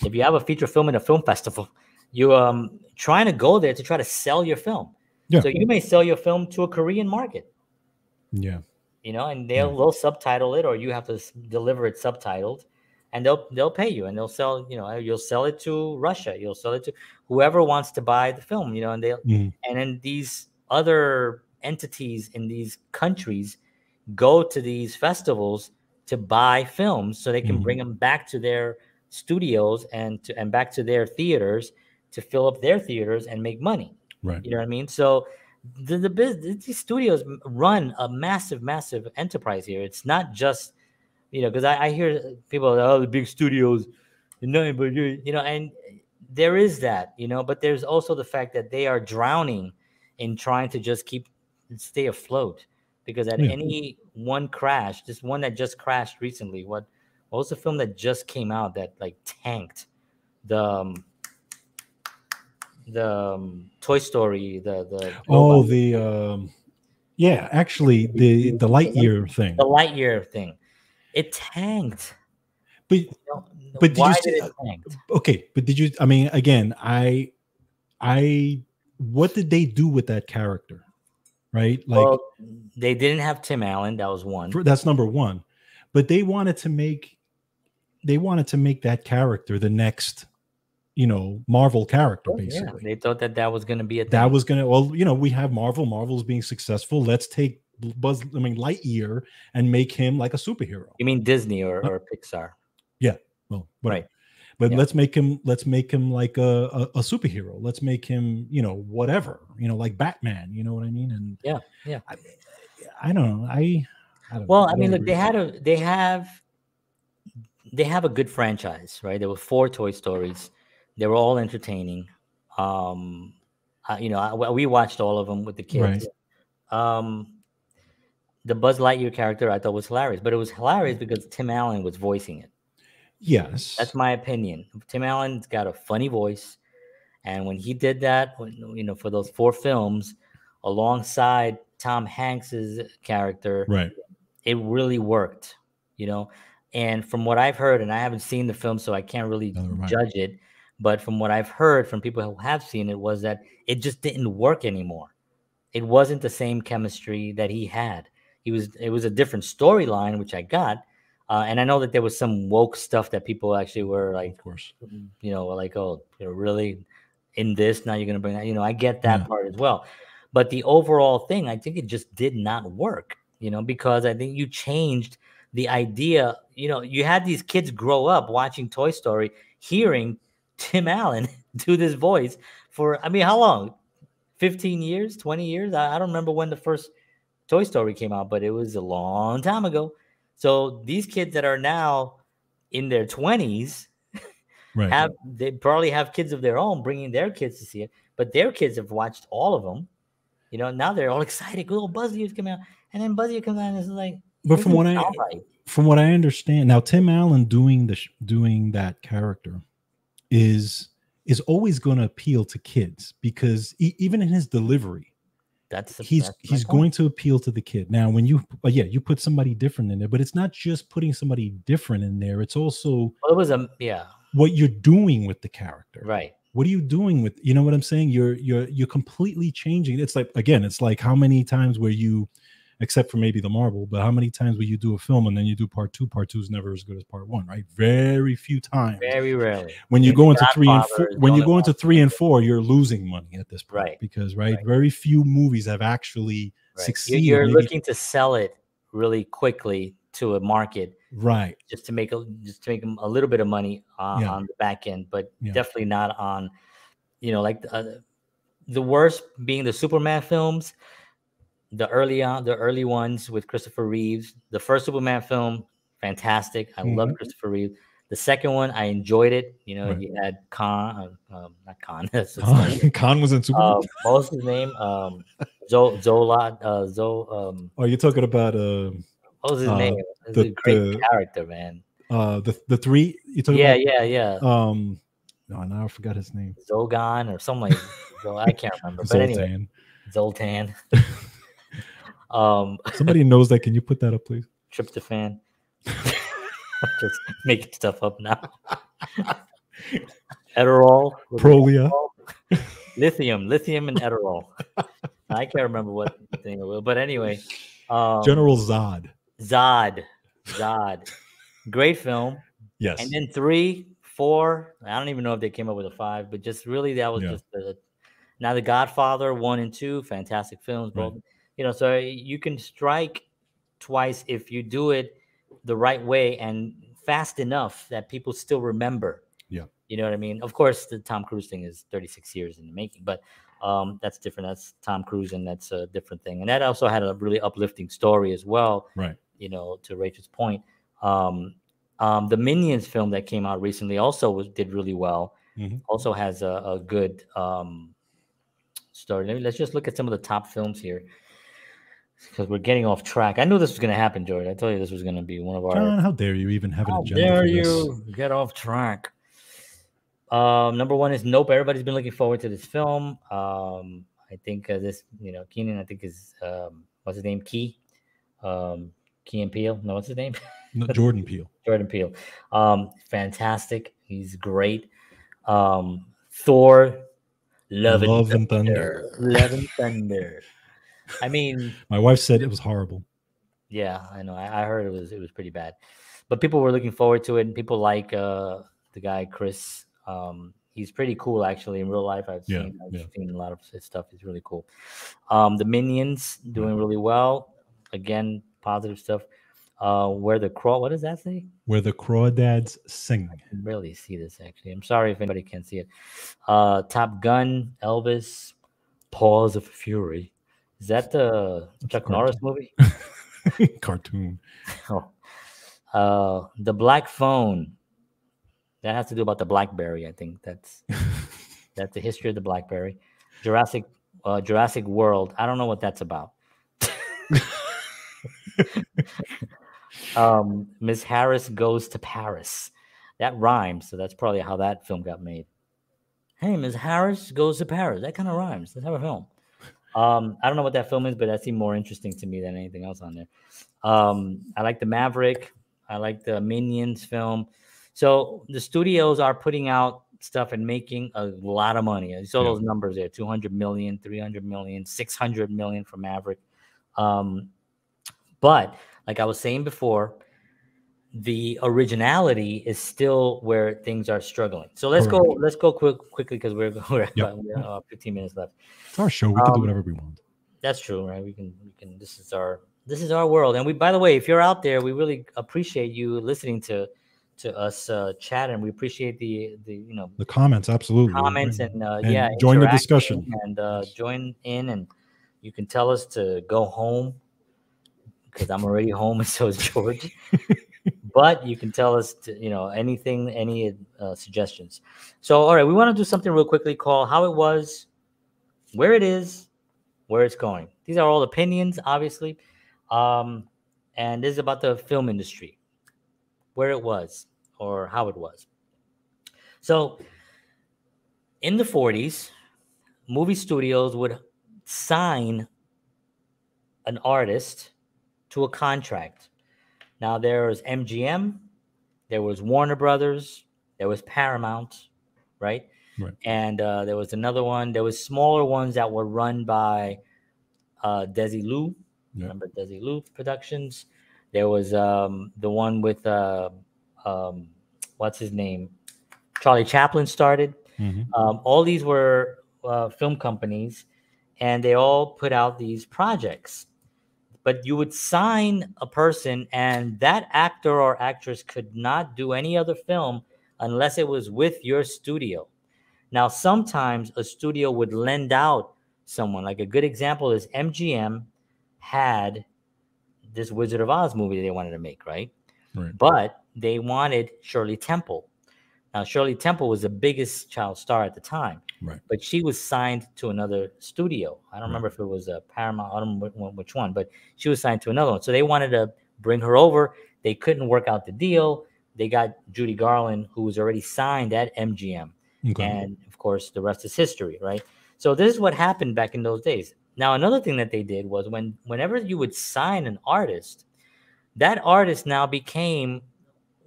If you have a feature film in a film festival, you're trying to go there to try to sell your film. Yeah. So you may sell your film to a Korean market. Yeah. You know, and they'll subtitle it, or you have to deliver it subtitled, and they'll pay you, and they'll sell, you know, you'll sell it to Russia, you'll sell it to whoever wants to buy the film, you know, and and then these other entities in these countries go to these festivals to buy films so they can bring them back to their studios and back to their theaters to fill up their theaters and make money. Right. You know what I mean? So these studios run a massive enterprise here. It's not just, you know, because I hear people, oh, the big studios, no, but you know, and there is that, you know, but there's also the fact that they are drowning in trying to just stay afloat. Because at Yeah. any one crash, this one that just crashed recently, what was the film that just came out that like tanked the Toy Story, the Oh, robot, the yeah, actually the Lightyear the thing. Lightyear thing. It tanked. But You know, but did you why see? did it tank? Okay, but did you? I mean, again, I what did they do with that character? Right, like Well, they didn't have Tim Allen. That was one. that's number one. But they wanted to make that character the next, Marvel character, Yeah, basically. they thought that was going to be a thing. That was gonna, well, we have Marvel's being successful. Let's take Lightyear and make him like a superhero. You mean Disney or Pixar? Yeah, well, whatever. Right. But Yeah. let's make him like a superhero. Let's make him, whatever, like Batman. You know what I mean? And Yeah. I don't know. I don't Well, know. I mean, look, they have a good franchise, right? There were 4 Toy Stories. They were all entertaining. We watched all of them with the kids. Right. The Buzz Lightyear character I thought was hilarious, but it was hilarious because Tim Allen was voicing it. Yes. That's my opinion. Tim Allen's got a funny voice, and when he did that, for those 4 films, alongside Tom Hanks's character, Right. it really worked. And from what I've heard, and I haven't seen the film, so I can't really judge it, but from what I've heard from people who have seen it, was that it just didn't work anymore. It wasn't the same chemistry that he had. It was a different storyline, which I got. And I know that there was some woke stuff that people actually were like, of course, like, oh, really in this, now you're going to bring that, I get that part as well. But the overall thing, I think it just did not work, because I think you changed the idea. You had these kids grow up watching Toy Story, hearing Tim Allen do this voice for, I mean, how long? 15 years, 20 years? I don't remember when the first Toy Story came out, but it was a long time ago. So these kids that are now in their 20s, right, they probably have kids of their own, bringing their kids to see it, but their kids have watched all of them. Now they're all excited. Oh, Buzz Lightyear's coming out, and then Buzz Lightyear comes out and it's like. But from what I understand, now Tim Allen doing that character is always going to appeal to kids, because even in his delivery, he's going to appeal to the kid. Now, when you put somebody different in there, but it's not just putting somebody different in there. It's also what you're doing with the character, right? What are you doing with, you know what I'm saying? You're completely changing. It's like, again, it's like how many times where you, except for maybe the Marvel, but how many times will you do a film and then you do part 2? Part 2 is never as good as part 1, right? Very few times. Very rarely. When you go into 3 and 4, into 3 and 4, you're losing money at this point, right? Because very few movies have actually succeeded. You're looking to sell it really quickly to a market, right? Just to make a little bit of money on the back end, but definitely not on, like the worst being the Superman films. The early ones with Christopher Reeves. The first Superman film, fantastic. I love Christopher Reeves. The second one, I enjoyed it. You had Khan, not Khan. Khan was in Superman. What was his name? Zola. Oh, you're talking about what was his name? It was a great character, man. The 3. You talking about? Yeah. No, now I forgot his name. Zogan or something like. I can't remember. But anyway, Zoltan. Somebody knows that. Can you put that up, please? Tryptophan. Just making stuff up now. Eterol. Prolia. Lithium and Eterol. I can't remember what thing it was, but anyway. General Zod. Great film. Yes. And then 3, 4. I don't even know if they came up with a 5, but just really that was just now The Godfather 1 and 2, fantastic films, bro. Right. So you can strike twice if you do it the right way and fast enough that people still remember. Yeah. You know what I mean? Of course, the Tom Cruise thing is 36 years in the making, but that's different. That's Tom Cruise, and that's a different thing. And that also had a really uplifting story as well. Right. To Rachel's point. The Minions film that came out recently also did really well. Mm-hmm. Also has a good story. Let's just look at some of the top films here because we're getting off track. I knew this was going to happen, George. I told you this was going to be one of our. John, how dare you even have an How agenda dare for this? you get off track? Number one is Nope. Everybody's been looking forward to this film. I think this, Keenan, I think is what's his name? Key and Peele. No, what's his name? No, Jordan Peele. Jordan Peele. Fantastic. He's great. Thor, Love and Thunder. Love and Thunder. I mean, my wife said it was horrible. Yeah, I know. I heard it was pretty bad, but people were looking forward to it, and people like the guy Chris. He's pretty cool actually in real life. I've seen a lot of his stuff. He's really cool. The Minions doing really well. Again, positive stuff. What does that say? Where the Crawdads Sing. I can barely see this actually. I'm sorry if anybody can see it. Top Gun, Elvis, Paws of Fury. Is that the Chuck Norris movie? Cartoon. The Black Phone. That has to do about the BlackBerry. I think that's the history of the BlackBerry. Jurassic World. I don't know what that's about. Miss Harris Goes to Paris. That rhymes, so that's probably how that film got made. Hey, Miss Harris Goes to Paris. That kind of rhymes. Let's have a film. I don't know what that film is, but that seemed more interesting to me than anything else on there. I like the Maverick. I like the Minions film. So the studios are putting out stuff and making a lot of money. You saw those numbers there, 200 million, 300 million, 600 million for Maverick. But like I was saying before, the originality is still where things are struggling. So let's go quickly because we're 15 minutes left. It's our show. We can do whatever we want. That's true, right? We can. This is our world. And by the way, if you're out there, we really appreciate you listening to us chat, and we appreciate the comments. Absolutely, comments and join the discussion and join in, and you can tell us to go home because I'm already home, and so is George. But you can tell us to, anything, any suggestions. So, all right, we want to do something real quickly called How It Was, Where It Is, Where It's Going. These are all opinions, obviously. And this is about the film industry, where it was or how it was. So in the 40s, movie studios would sign an artist to a contract. Now, there was MGM, there was Warner Brothers, there was Paramount, right? And there was another one. There was smaller ones that were run by Desilu. Remember Desilu Productions? There was the one with, what's his name? Charlie Chaplin started. Mm-hmm. All these were film companies, and they all put out these projects. But you would sign a person, and that actor or actress could not do any other film unless it was with your studio. Now, sometimes a studio would lend out someone. Like a good example is MGM had this Wizard of Oz movie they wanted to make, right? But they wanted Shirley Temple. Now, Shirley Temple was the biggest child star at the time, but she was signed to another studio. I don't remember if it was a Paramount, I don't know which one, but she was signed to another one. So they wanted to bring her over. They couldn't work out the deal. They got Judy Garland, who was already signed at MGM. And, of course, the rest is history, right? So this is what happened back in those days. Now, another thing that they did was whenever you would sign an artist, that artist now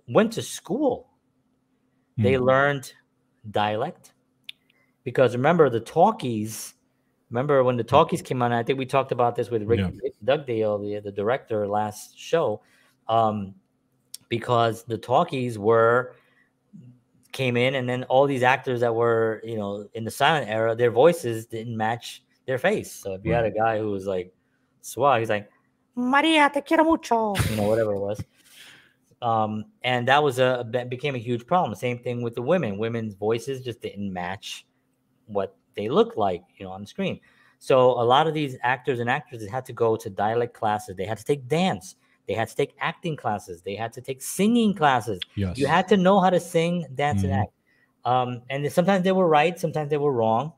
went to school. They learned dialect, because remember when the talkies came out, I think we talked about this with Rick Dugdale, the director, last show, because the talkies came in, and then all these actors that were, in the silent era, their voices didn't match their face. So if you had a guy who was like swag, he's like, Maria, te quiero mucho, whatever it was. And that became a huge problem. Same thing with the women. Women's voices just didn't match what they looked like, on the screen. So a lot of these actors and actresses had to go to dialect classes. They had to take dance. They had to take acting classes. They had to take singing classes. Yes. You had to know how to sing, dance, and act. And sometimes they were right. Sometimes they were wrong.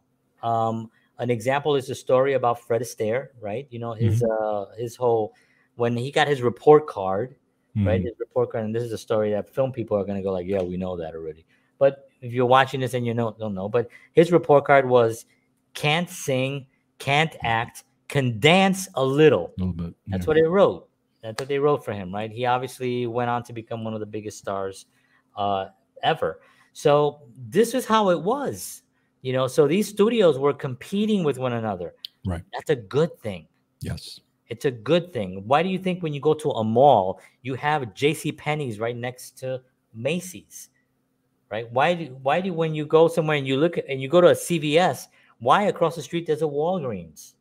An example is the story about Fred Astaire, right? You know, his whole, when he got his report card, right? His report card, and this is a story that film people are going to go like, yeah, we know that already. But if you're watching this and you don't know, but his report card was can't sing, can't act, can dance a little. A little bit. That's what it wrote. That's what they wrote for him, right? He obviously went on to become one of the biggest stars ever. So this is how it was, you know. So these studios were competing with one another. Right. That's a good thing. Yes. It's a good thing. Why do you think when you go to a mall, you have J.C. Penney's right next to Macy's, right? Why do when you go somewhere and you look at, and you go to a CVS, why across the street there's a Walgreens?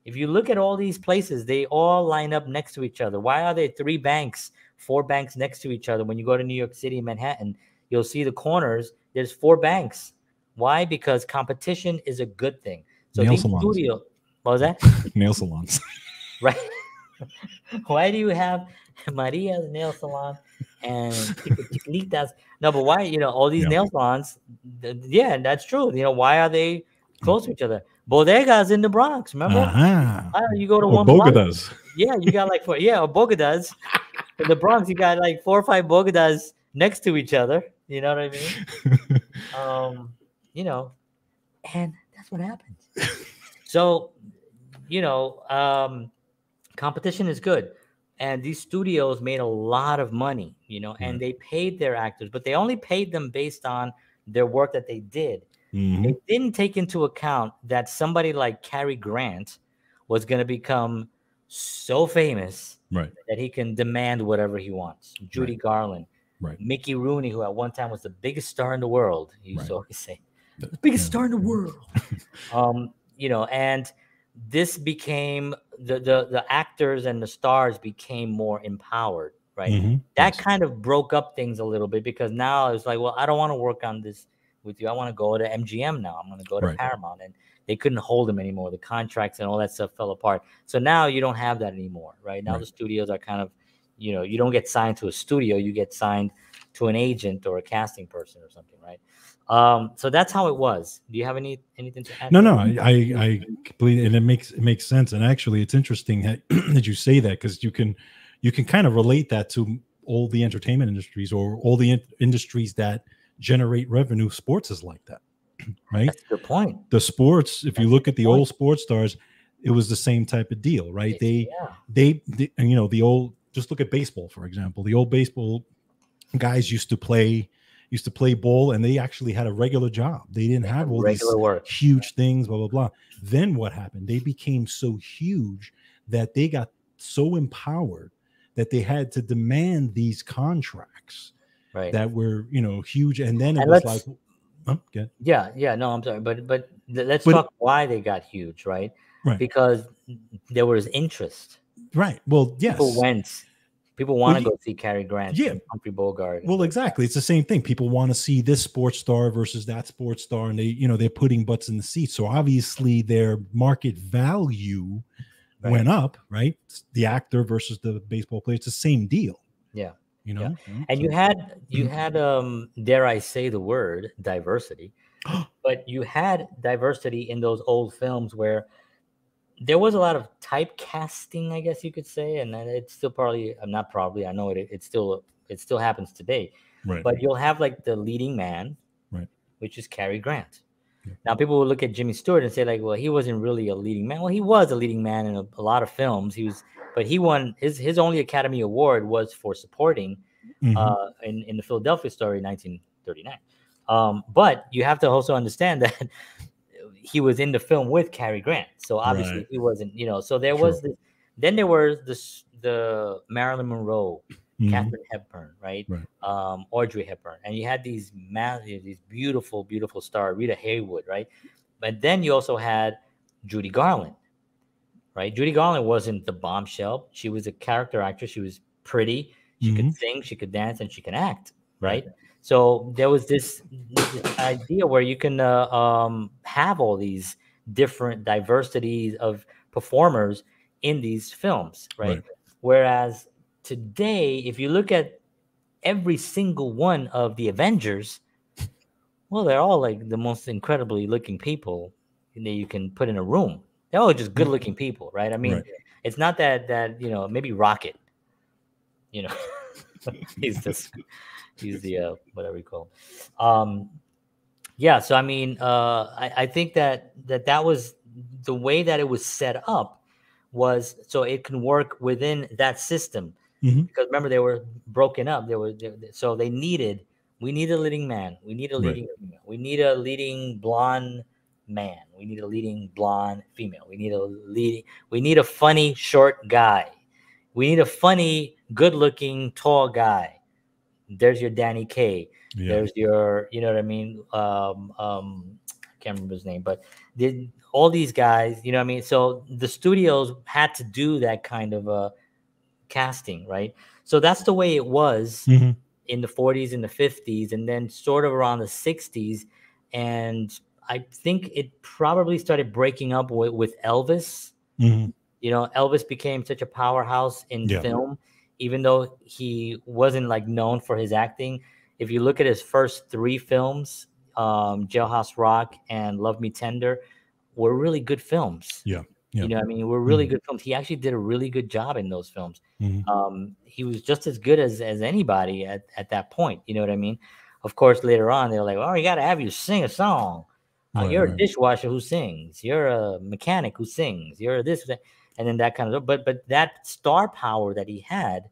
If you look at all these places, they all line up next to each other. Why are there 3 banks, 4 banks next to each other? When you go to New York City, Manhattan, you'll see the corners. There's 4 banks. Why? Because competition is a good thing. So Nail these salons. studios, what was that? Nail salons. Right. Why do you have Maria's nail salon and Chiquititas? No, but why, you know, all these nail salons? Yeah, that's true. You know, why are they close to each other? Bodegas in the Bronx, remember? You go to one Bodegas. Yeah, you got like 4, or Bodegas. In the Bronx, you got like 4 or 5 Bodegas next to each other. You know what I mean? You know, and that's what happens. So, you know, competition is good. And these studios made a lot of money, you know, and they paid their actors, but they only paid them based on their work that they did. They didn't take into account that somebody like Cary Grant was going to become so famous that he can demand whatever he wants. Judy Garland, Mickey Rooney, who at one time was the biggest star in the world. He used to always say, the biggest star in the world. You know, and this became the actors and the stars became more empowered, right? That kind of broke up things a little bit, because now it's like, well, I don't want to work on this with you. I want to go to MGM now. I'm going to go to Paramount, and they couldn't hold them anymore. The contracts and all that stuff fell apart. So now you don't have that anymore, right? Now the studios are kind of, you know, you don't get signed to a studio, you get signed to an agent or a casting person or something, right? So that's how it was. Do you have anything to add? No, I completely, and it makes sense. And actually, it's interesting that you say that, because you can kind of relate that to all the entertainment industries, or all the industries that generate revenue. Sports is like that, right? That's a good point. The sports, if you look at the old sports stars, it was the same type of deal, right? They you know, the old, just look at baseball, for example. The old baseball guys used to play ball, and they actually had a regular job. They didn't have all these huge things, blah, blah, blah. Then what happened? They became so huge that they got so empowered that they had to demand these contracts that were, you know, huge. And then it was like, no, I'm sorry, but let's talk why they got huge, right? Because there was interest. Well, yes. People want to go see Cary Grant, and Humphrey Bogart. Well, exactly. It's the same thing. People want to see this sports star versus that sports star, and they're putting butts in the seats. So obviously their market value went up, right? The actor versus the baseball player. It's the same deal. Yeah. You know? And you had dare I say the word, diversity, but you had diversity in those old films where there was a lot of typecasting, I guess you could say, and it's still I know it still happens today. But you'll have like the leading man, which is Cary Grant. Now people will look at Jimmy Stewart and say like, well, he wasn't really a leading man. Well, he was a leading man in a lot of films. But he won his only Academy Award was for supporting in the Philadelphia Story, 1939. But you have to also understand that he was in the film with Cary Grant, so obviously he wasn't, you know. So there was this. Then there was the Marilyn Monroe, Katharine Hepburn, right? Audrey Hepburn, and you had these beautiful, beautiful stars, Rita Hayworth, right? But then you also had Judy Garland, right? Judy Garland wasn't the bombshell. She was a character actress. She was pretty. She could sing, she could dance, and she can act, right? So there was this idea where you can have all these different diversities of performers in these films, right? Whereas today, if you look at every single one of the Avengers, well, they're all like the most incredibly looking people, you can put in a room. They're all just good looking people, right? I mean, Right. it's not that maybe Rocket, you know, he's the whatever you call him. Yeah, so I mean, I think that was the way that it was set up was so it can work within that system. Because remember they were broken up. So we need a leading man, we need a Right. leading female, we need a leading blonde man, we need a leading blonde female, we need a funny short guy, we need a funny good looking tall guy. There's your Danny Kaye. Yeah. There's your, you know what I mean? I can't remember his name, but all these guys, you know what I mean? So the studios had to do that kind of casting, right? So that's the way it was in the 40s and the 50s, and then sort of around the 60s. And I think it probably started breaking up with Elvis. You know, Elvis became such a powerhouse in film, even though he wasn't like known for his acting. If you look at his first 3 films, Jailhouse Rock and Love Me Tender, were really good films. Yeah. You know what I mean? Were really good films. He actually did a really good job in those films. He was just as good as anybody at that point. You know what I mean? Of course, later on, they're like, oh, you got to have you sing a song. You're a dishwasher who sings. You're a mechanic who sings. You're this. And then that kind of, but that star power that he had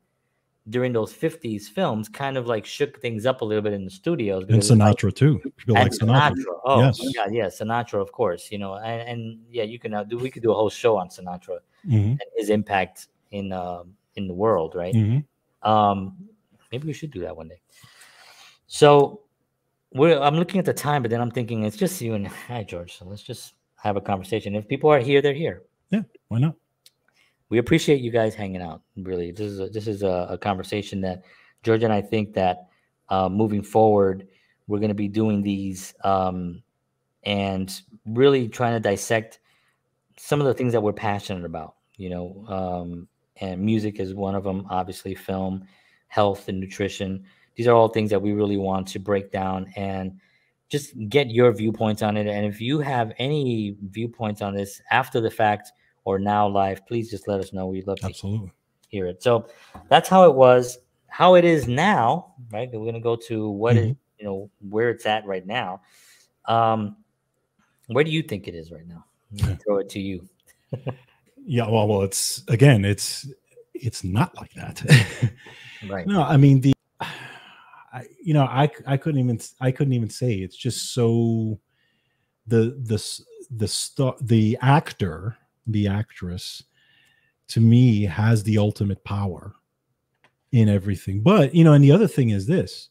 during those 50s films kind of like shook things up a little bit in the studios. And Sinatra too. People like Sinatra. Oh yes. my God, yeah, Sinatra, of course. You know, and yeah, you can we could do a whole show on Sinatra and his impact in the world, right? Maybe we should do that one day. So I'm looking at the time, but then I'm thinking it's just you and I, George. So let's just have a conversation. If people are here, they're here. Yeah, why not? We appreciate you guys hanging out. Really, this is a conversation that George and I think that moving forward, we're going to be doing these and really trying to dissect some of the things that we're passionate about. You know, and music is one of them. Obviously, film, health, and nutrition. These are all things that we really want to break down and just get your viewpoints on it. And if you have any viewpoints on this after the fact or now live, please just let us know. We'd love to hear it. So that's how it was, how it is now, right? We're going to go to what is, you know, where it's at right now. Where do you think it is right now? I'm going to throw it to you. Yeah, well, it's not like that. Right. No, I mean, I couldn't even say. It's just so the actor, the actress, to me has the ultimate power in everything. But and the other thing is this.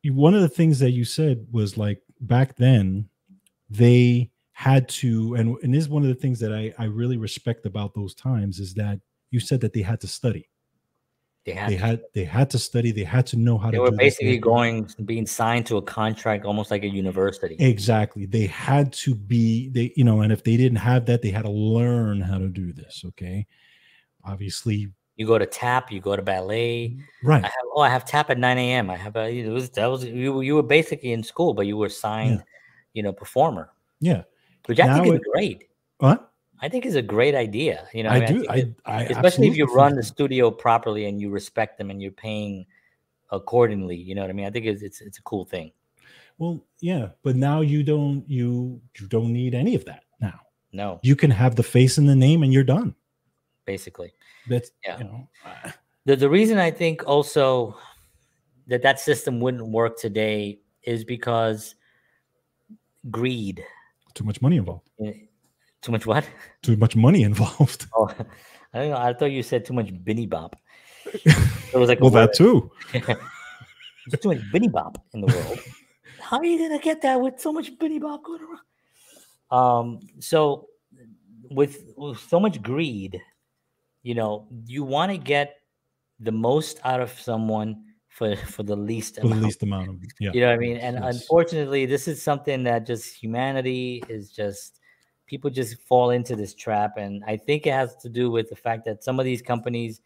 One of the things that you said was like back then they had to, and this is one of the things that I really respect about those times is that you said that they had to study. They had to study. They had to know how to do. They were basically being signed to a contract, almost like a university. Exactly. They had to be, and if they didn't have that, they had to learn how to do this. Okay. Obviously, you go to tap, you go to ballet. Right. I have tap at 9 a.m. I have you were basically in school, but you were signed, performer. Yeah. Which I think is great. What? I think is a great idea. I especially if you run the studio properly and you respect them and you're paying accordingly. You know what I mean? I think it's a cool thing. Well, yeah, but now you don't need any of that now. No, you can have the face and the name and you're done. Basically, that's the reason I think also that system wouldn't work today is because greed. Too much money involved. Too much what? Too much money involved. Oh, I don't know. I thought you said too much Binny Bop. It was like that too. There's too much Binny Bop in the world. How are you gonna get that with so much Binny Bop going around? So with so much greed, you want to get the most out of someone for the least amount. For the least amount of You know what I mean? And unfortunately, this is something that just humanity is just. People just fall into this trap. And I think it has to do with the fact that some of these companies,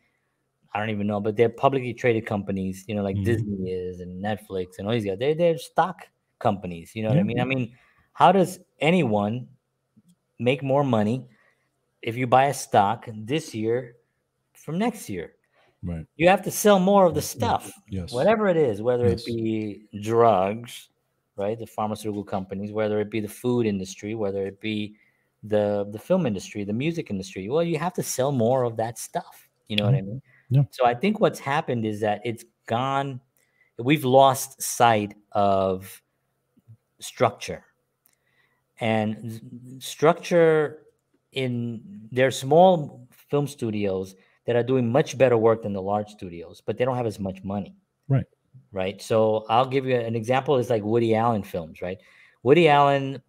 I don't even know, but they're publicly traded companies, like Disney is and Netflix and all these guys. They're stock companies. You know what I mean? I mean, how does anyone make more money if you buy a stock this year from next year? Right. You have to sell more of the Right. stuff, Yes. whatever it is, whether it Yes. be drugs, right, the pharmaceutical companies, whether it be the food industry, whether it be the film industry, the music industry. Well, you have to sell more of that stuff. You know what I mean? Yeah. So I think what's happened is that it's gone. We've lost sight of structure, and structure in their small film studios that are doing much better work than the large studios, but they don't have as much money. Right. Right. So I'll give you an example. Is like Woody Allen films, right? Woody Allen,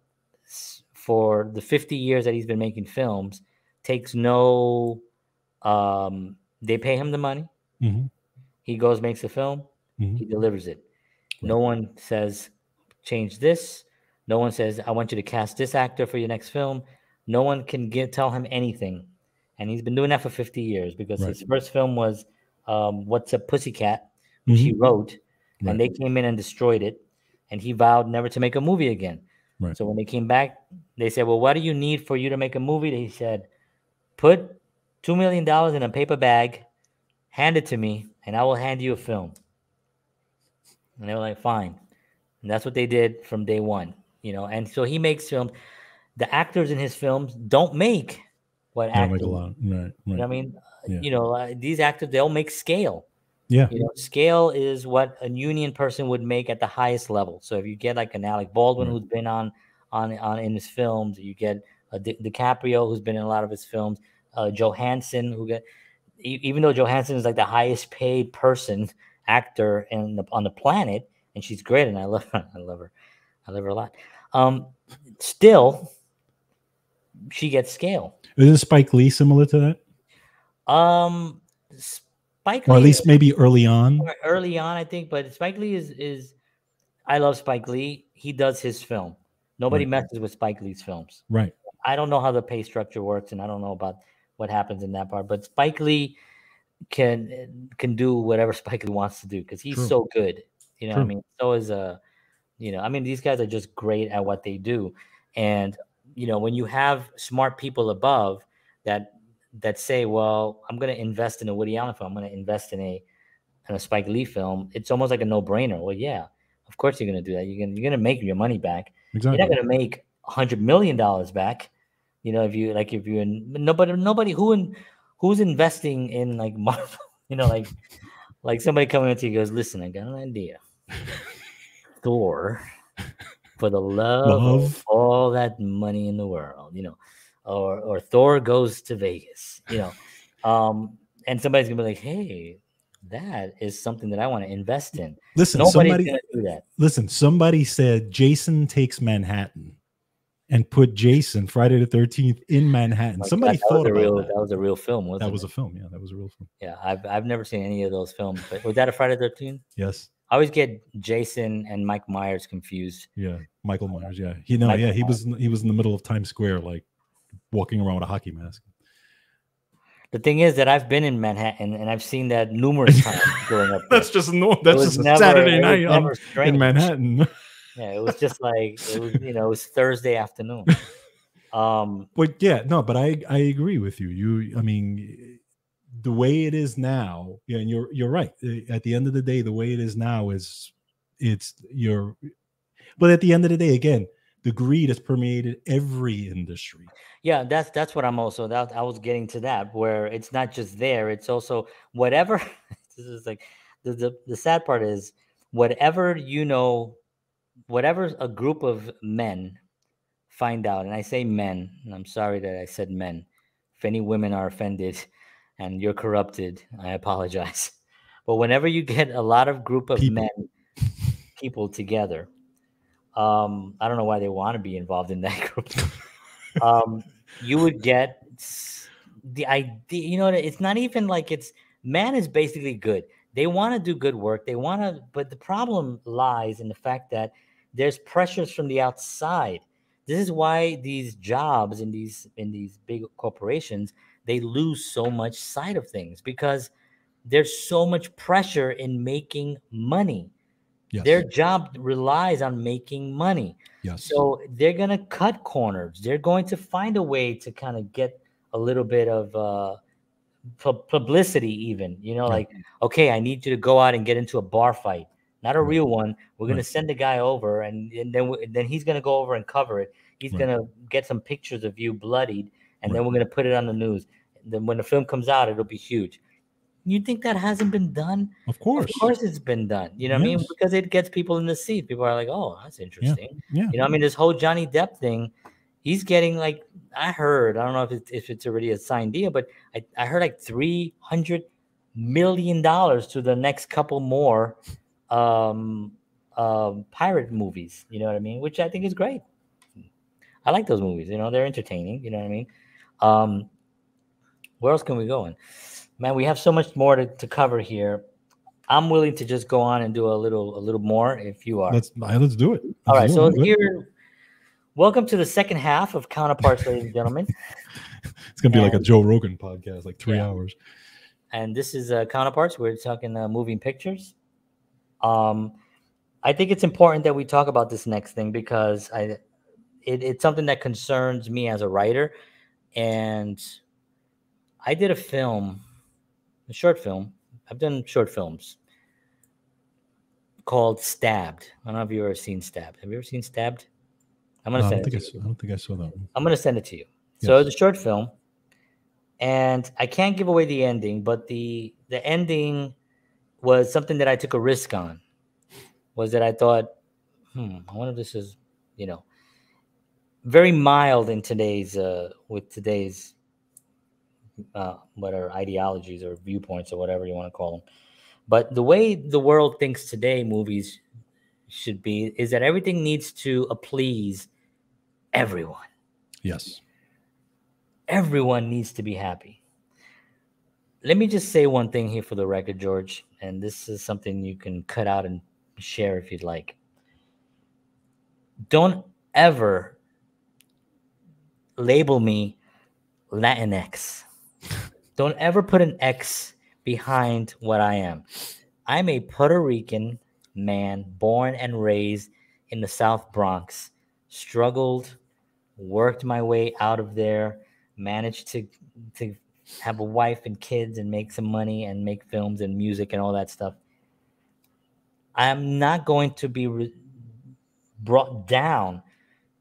for the 50 years that he's been making films, takes no, they pay him the money. Mm-hmm. He goes, makes the film, Mm-hmm. he delivers it. Right. No one says, change this. No one says, I want you to cast this actor for your next film. No one can tell him anything. And he's been doing that for 50 years because Right. his first film was What's a Pussycat, which he wrote, Right. and they came in and destroyed it. And he vowed never to make a movie again. Right. So when they came back, they said, well, what do you need for you to make a movie? He said, put $2 million in a paper bag, hand it to me, and I will hand you a film. And they were like, fine. And that's what they did from day one, you know. And so he makes films. The actors in his films don't make what Don't actors. make a lot. Right. Right. You know what I mean? Yeah. You know, these actors, they'll make scale. Yeah. You know, scale is what a union person would make at the highest level. So if you get like an Alec Baldwin Right. who's been on in his films, you get DiCaprio who's been in a lot of his films, Johansson even though Johansson is like the highest paid actor on the planet, and she's great, and I love her. I love her a lot. Still, she gets scale. Isn't Spike Lee similar to that? Spike Or Lee, at least maybe early on. Early on, I think, but Spike Lee is. I love Spike Lee. He does his film. Nobody messes with Spike Lee's films. Right. I don't know how the pay structure works, and I don't know about what happens in that part. But Spike Lee can do whatever Spike Lee wants to do because he's so good. You know what I mean? So is you know, I mean, these guys are just great at what they do. And, you know, when you have smart people above that say, well, I'm going to invest in a Woody Allen film, I'm going to invest in a Spike Lee film, it's almost like a no-brainer. Well, yeah, of course you're going to do that. You're going to make your money back. Exactly. You're not going to make $100 million back. You know, if you're nobody who's investing in like Marvel, you know, like somebody coming up to you goes, listen, I got an idea. Thor, for the love of all that money in the world, you know, or Thor goes to Vegas, you know, and somebody's gonna be like, hey, that is something that I want to invest in. Listen, nobody's gonna do that. Listen, somebody said Jason Takes Manhattan and put Jason Friday the 13th in Manhattan. Somebody thought about that. That was a real film, wasn't it? That was a film. Yeah, that was a real film. Yeah, I've never seen any of those films. But was that a Friday the 13th? Yes. I always get Jason and Mike Myers confused. Yeah, Michael Myers. Yeah, he was in the middle of Times Square, like walking around with a hockey mask. The thing is that I've been in Manhattan and I've seen that numerous times growing up. That's just a Saturday night in Manhattan. Yeah, it was just like it was Thursday afternoon. But yeah, no, but I agree with you. I mean, the way it is now, yeah, and you're right. At the end of the day, the way it is now is but at the end of the day, again, the greed has permeated every industry. Yeah, that's what I'm also. I was getting to that, where it's not just there; it's also whatever. This is like the sad part is whatever whatever a group of men find out, and I say men, and I'm sorry that I said men. If any women are offended and you're corrupted, I apologize. But whenever you get a lot of group of people together, I don't know why they want to be involved in that group. You would get the idea, you know, it's not even like man is basically good. They want to do good work. But the problem lies in the fact that there's pressures from the outside. This is why these jobs in these big corporations, they lose so much sight of things because there's so much pressure in making money. Yes. Their job relies on making money. Yes. So they're going to cut corners. They're going to find a way to kind of get a little bit of publicity even, like, okay, I need you to go out and get into a bar fight, not a real one. We're going to send the guy over, and then he's going to go over and cover it. He's going to get some pictures of you bloodied, and then we're going to put it on the news. And then when the film comes out, it'll be huge. You think that hasn't been done? Of course it's been done. You know what I mean? Because it gets people in the seat. People are like, oh, that's interesting. You know what I mean? This whole Johnny Depp thing, he's getting like, I heard, I don't know if it's already a signed deal, but I heard like $300 million to the next couple more pirate movies. You know what I mean? Which I think is great. I like those movies. They're entertaining. You know what I mean? Where else can we go in? Man, we have so much more to cover here. I'm willing to just go on and do a little more if you are. Let's do it. All right. So here, welcome to the second half of Counterparts, ladies and gentlemen. It's going to be like a Joe Rogan podcast, like 3 hours. And this is Counterparts. We're talking moving pictures. I think it's important that we talk about this next thing because it's something that concerns me as a writer. And I did a short film. I've done short films called Stabbed. I don't know if you've ever seen Stabbed. Have you ever seen Stabbed? I'm going to send it to you. I don't think I saw that one. I'm going to send it to you. So it's a short film. And I can't give away the ending, but the ending was something that I took a risk on. Was that I thought, I wonder if this is, very mild in today's, with today's, whatever ideologies or viewpoints or whatever you want to call them. But the way the world thinks today movies should be is that everything needs to please everyone. Yes. Everyone needs to be happy. Let me just say one thing here for the record, George, and this is something you can cut out and share if you'd like. Don't ever label me Latinx. Don't ever put an X behind what I am. I'm a Puerto Rican man born and raised in the South Bronx, struggled, worked my way out of there, managed to have a wife and kids and make some money and make films and music and all that stuff. I'm not going to be brought down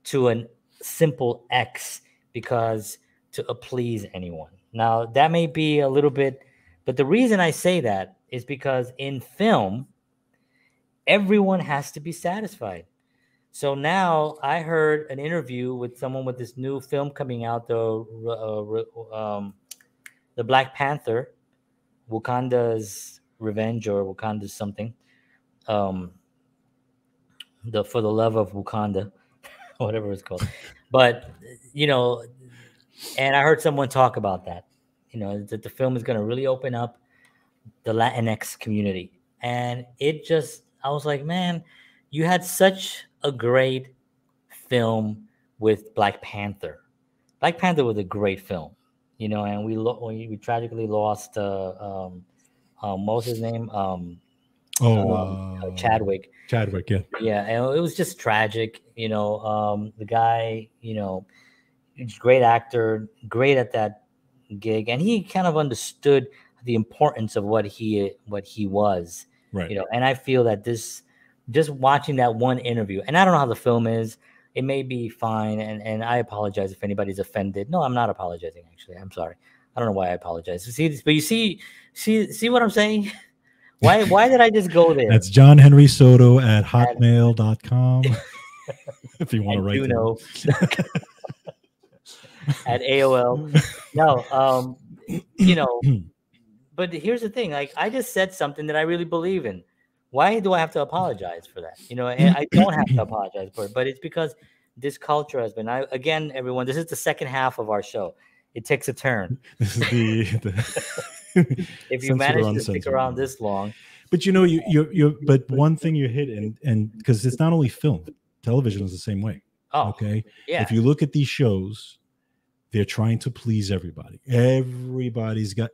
to a simple X because to please anyone. Now, that may be a little bit, but the reason I say that is because in film, everyone has to be satisfied. So now I heard an interview with someone with this new film coming out, the Black Panther, Wakanda's Revenge or Wakanda's something, For the Love of Wakanda, whatever it's called. But, and I heard someone talk about that, that the film is going to really open up the Latinx community. And I was like, man, you had such a great film with Black Panther. Black Panther was a great film, and we tragically lost, what was his name? Chadwick. Chadwick, yeah. Yeah, and it was just tragic, the guy, great actor, great at that gig, and he kind of understood the importance of what he was, right? And I feel that just watching that one interview, and I don't know how the film is, it may be fine, and I apologize if anybody's offended. No, I'm not apologizing. Actually, I'm sorry. I don't know why I apologize. But you see what I'm saying? Why did I just go there? That's John Henry Soto at hotmail.com. If you want to write that. At AOL. No, but here's the thing. Like, I just said something that I really believe in. Why do I have to apologize for that? And I don't have to apologize for it, but it's because this culture has been, again, everyone, this is the second half of our show. It takes a turn. This is the if you manage to stick around this long. But but one thing you hit, and because it's not only film, television is the same way. Oh, okay. Yeah. If you look at these shows, they're trying to please everybody. Everybody's got,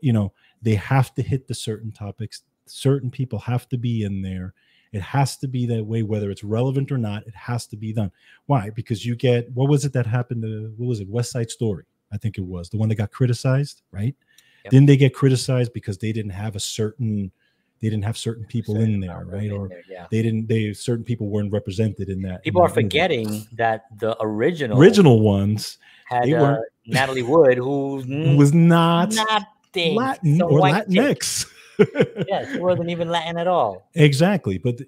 they have to hit the certain topics. Certain people have to be in there. It has to be that way, whether it's relevant or not. It has to be done. Why? Because you get, what was it that happened to, what was it, West Side Story? I think it was the one that got criticized, right? Yep. Didn't they get criticized because they didn't have certain people in there, right? Or yeah. certain people weren't represented in that. People in are that movie. forgetting that the original ones had they weren't Natalie Wood, who was not Latin so or white Latinx. Yeah, she wasn't even Latin at all. Exactly, but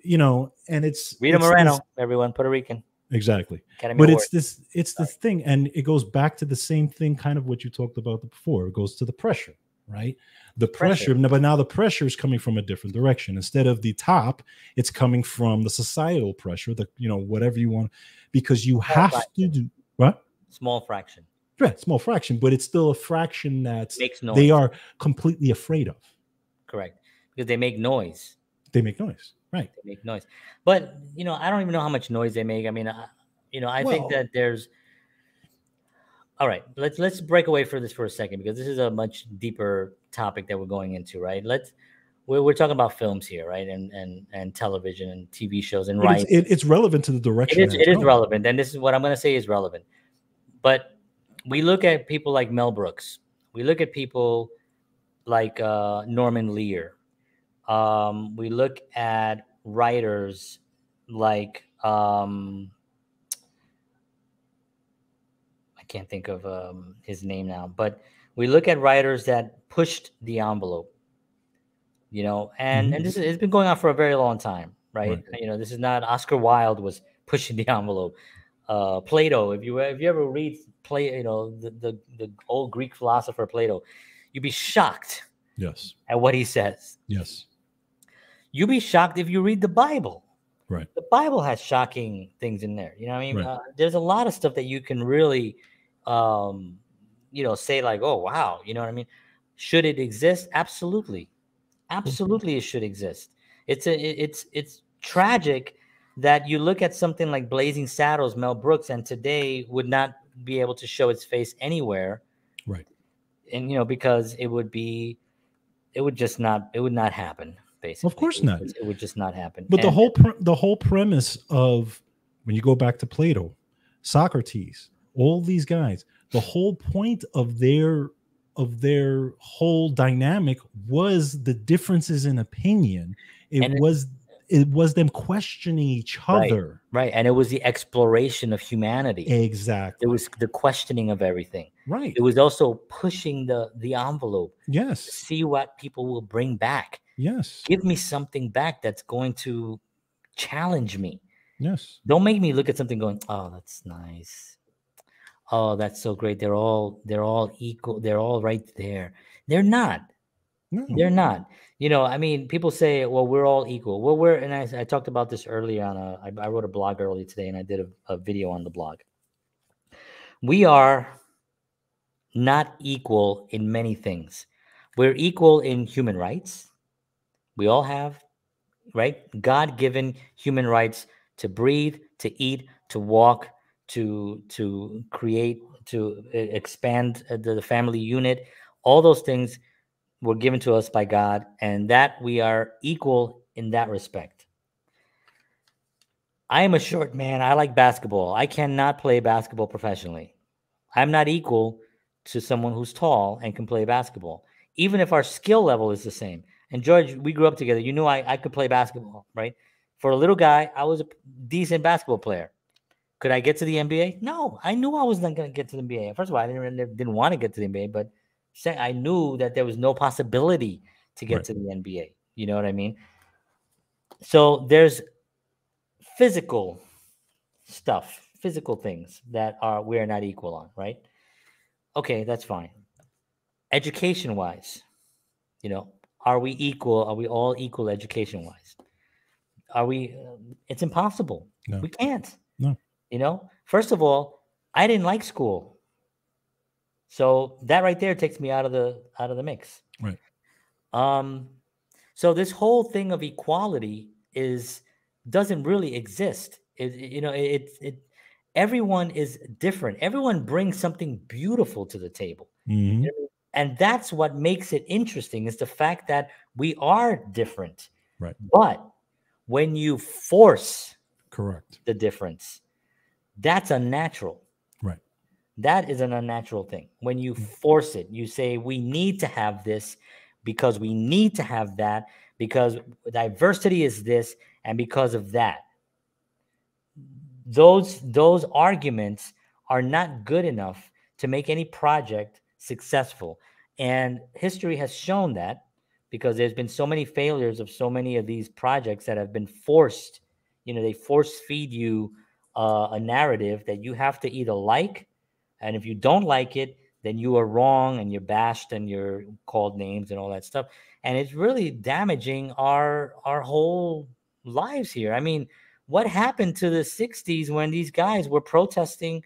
and it's Rita Moreno, everyone, Puerto Rican. Exactly. Academy but Award. it's this thing, and it goes back to the same thing, kind of what you talked about before. It goes to the pressure, right? The pressure, but now the pressure is coming from a different direction. Instead of the top, it's coming from the societal pressure, the whatever you want, because you have to do what? Small fraction. Yeah, small fraction, but it's still a fraction that makes noise. They are completely afraid of. Correct. Because they make noise. They make noise. Right. They make noise. But, I don't even know how much noise they make. I mean, I think that there's, all right, let's break away for this for a second, because this is a much deeper topic that we're going into, right? We're talking about films here, right? And television and TV shows and writing. It's relevant to the direction. It is relevant. And this is what I'm going to say is relevant. But we look at people like Mel Brooks. We look at people like Norman Lear. We look at writers like I can't think of his name now, but we look at writers that pushed the envelope, and it's been going on for a very long time, right? This is not Oscar Wilde was pushing the envelope. Plato, if you ever read the old Greek philosopher Plato, you'd be shocked. Yes. At what he says. Yes. You'd be shocked if you read the Bible. Right. The Bible has shocking things in there. You know what I mean? Right. There's a lot of stuff that you can really, say like, oh, wow. You know what I mean? Should it exist? Absolutely. Absolutely, it should exist. It's tragic that you look at something like Blazing Saddles, Mel Brooks, and today would not be able to show its face anywhere. Right. And, because it would not happen. Basically, of course not. It would just not happen. But the whole premise of, when you go back to Plato, Socrates, all these guys, the whole point of their whole dynamic was the differences in opinion. It was them questioning each other. Right. And it was the exploration of humanity. Exactly. It was the questioning of everything. Right. It was also pushing the envelope. Yes. To see what people will bring back. Yes. Give me something back that's going to challenge me. Yes. Don't make me look at something going, oh, that's nice. Oh, that's so great. They're all equal. They're all right there. They're not. No. They're not. I mean, people say, well, we're all equal. Well, and I talked about this earlier I wrote a blog earlier today, and I did a video on the blog. We are not equal in many things. We're equal in human rights. We all have, right? God-given human rights to breathe, to eat, to walk, to create, to expand the family unit. All those things were given to us by God, and that we are equal in that respect. I am a short man. I like basketball. I cannot play basketball professionally. I'm not equal to someone who's tall and can play basketball, even if our skill level is the same. And George, we grew up together. You knew I could play basketball, right? For a little guy, I was a decent basketball player. Could I get to the NBA? No, I knew I was not going to get to the NBA. First of all, I didn't want to get to the NBA, but I knew that there was no possibility to get to the NBA. You know what I mean? So there's physical stuff, physical things that we're not equal on, right? Okay, that's fine. Education-wise, are we equal? Are we all equal education-wise? Are we? It's impossible. No. We can't. No. First of all, I didn't like school, so that right there takes me out of the mix. Right. So this whole thing of equality doesn't really exist. Everyone is different. Everyone brings something beautiful to the table. Mm-hmm. And that's what makes it interesting, is the fact that we are different. Right. But When you force Correct. the difference, that's unnatural. Right. That is an unnatural thing. When you force it, you say, we need to have this because we need to have that, because diversity is this, and because of that. Those arguments are not good enough to make any project successful. And history has shown that, because there's been so many failures of so many of these projects that have been forced. They force feed you a narrative that you have to either like, and if you don't like it, then you are wrong and you're bashed and you're called names and all that stuff. And it's really damaging our whole lives here. I mean, what happened to the 60s when these guys were protesting?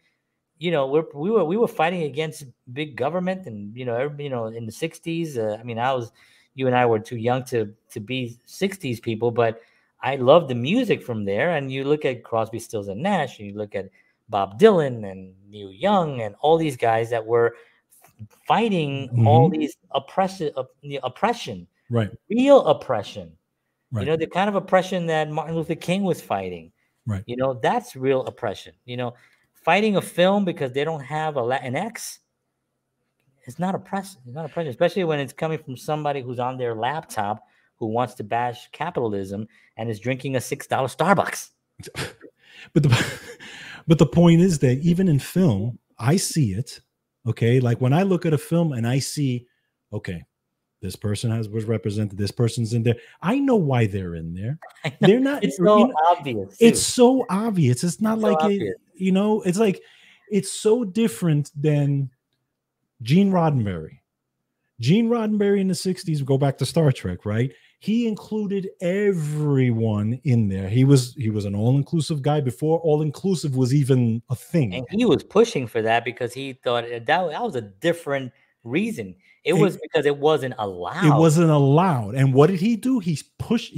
We were fighting against big government, and in the 60s. I mean, you and I were too young to be 60s people, but I love the music from there. And you look at Crosby, Stills and Nash, and you look at Bob Dylan and Neil Young and all these guys that were fighting all these oppression, Right. real oppression. Right. The kind of oppression that Martin Luther King was fighting. Right. That's real oppression. Fighting a film because they don't have a Latinx, it's not oppression. It's not oppression, especially when it's coming from somebody who's on their laptop who wants to bash capitalism and is drinking a $6 Starbucks. But the point is that even in film, I see it. Okay, like when I look at a film and I see, okay, this person was represented. This person's in there. I know why they're in there. They're not. It's so obvious. Too. It's so obvious. It's not like obvious. It's like it's so different than Gene Roddenberry. Gene Roddenberry in the 60s, go back to Star Trek, right? He included everyone in there. He was an all-inclusive guy before all-inclusive was even a thing. And he was pushing for that because he thought that was a different reason. It was because it wasn't allowed. It wasn't allowed. And what did he do? He punched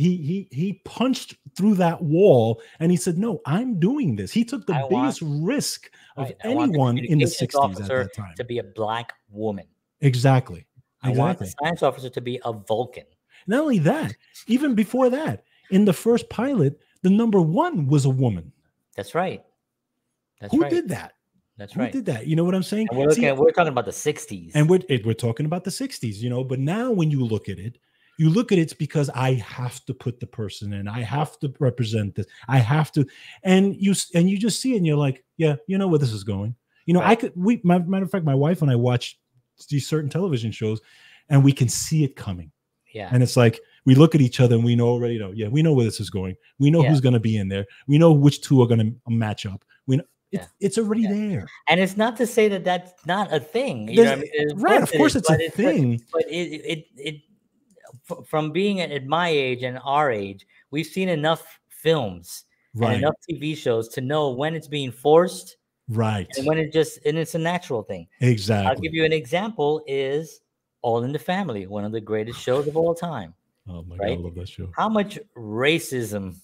through that wall and he said, no, I'm doing this. He took the biggest risk of anyone in the 60s at that time. To be a black woman. Exactly. I want the science officer to be a Vulcan. Not only that, even before that, in the first pilot, the number one was a woman. That's right. Who did that? That's right. Who did that? You know what I'm saying? And we're talking about the 60s. And we're talking about the 60s, but now when you look at it, it's because I have to put the person in. I have to represent this. I have to. And you just see it and you're like, yeah, you know where this is going. Right. Matter of fact, my wife and I watch these certain television shows and we can see it coming. Yeah. And it's like we look at each other and we already know. Yeah, we know where this is going. We know who's going to be in there. We know which two are going to match up. We know it's already there. And it's not to say that that's not a thing. Right? Of course, it's a thing. But it from being at my age and our age, we've seen enough films and enough TV shows to know when it's being forced, right, and when it's a natural thing. Exactly. I'll give you an example. Is All in the Family, one of the greatest shows of all time. Oh my God, I love that show. How much racism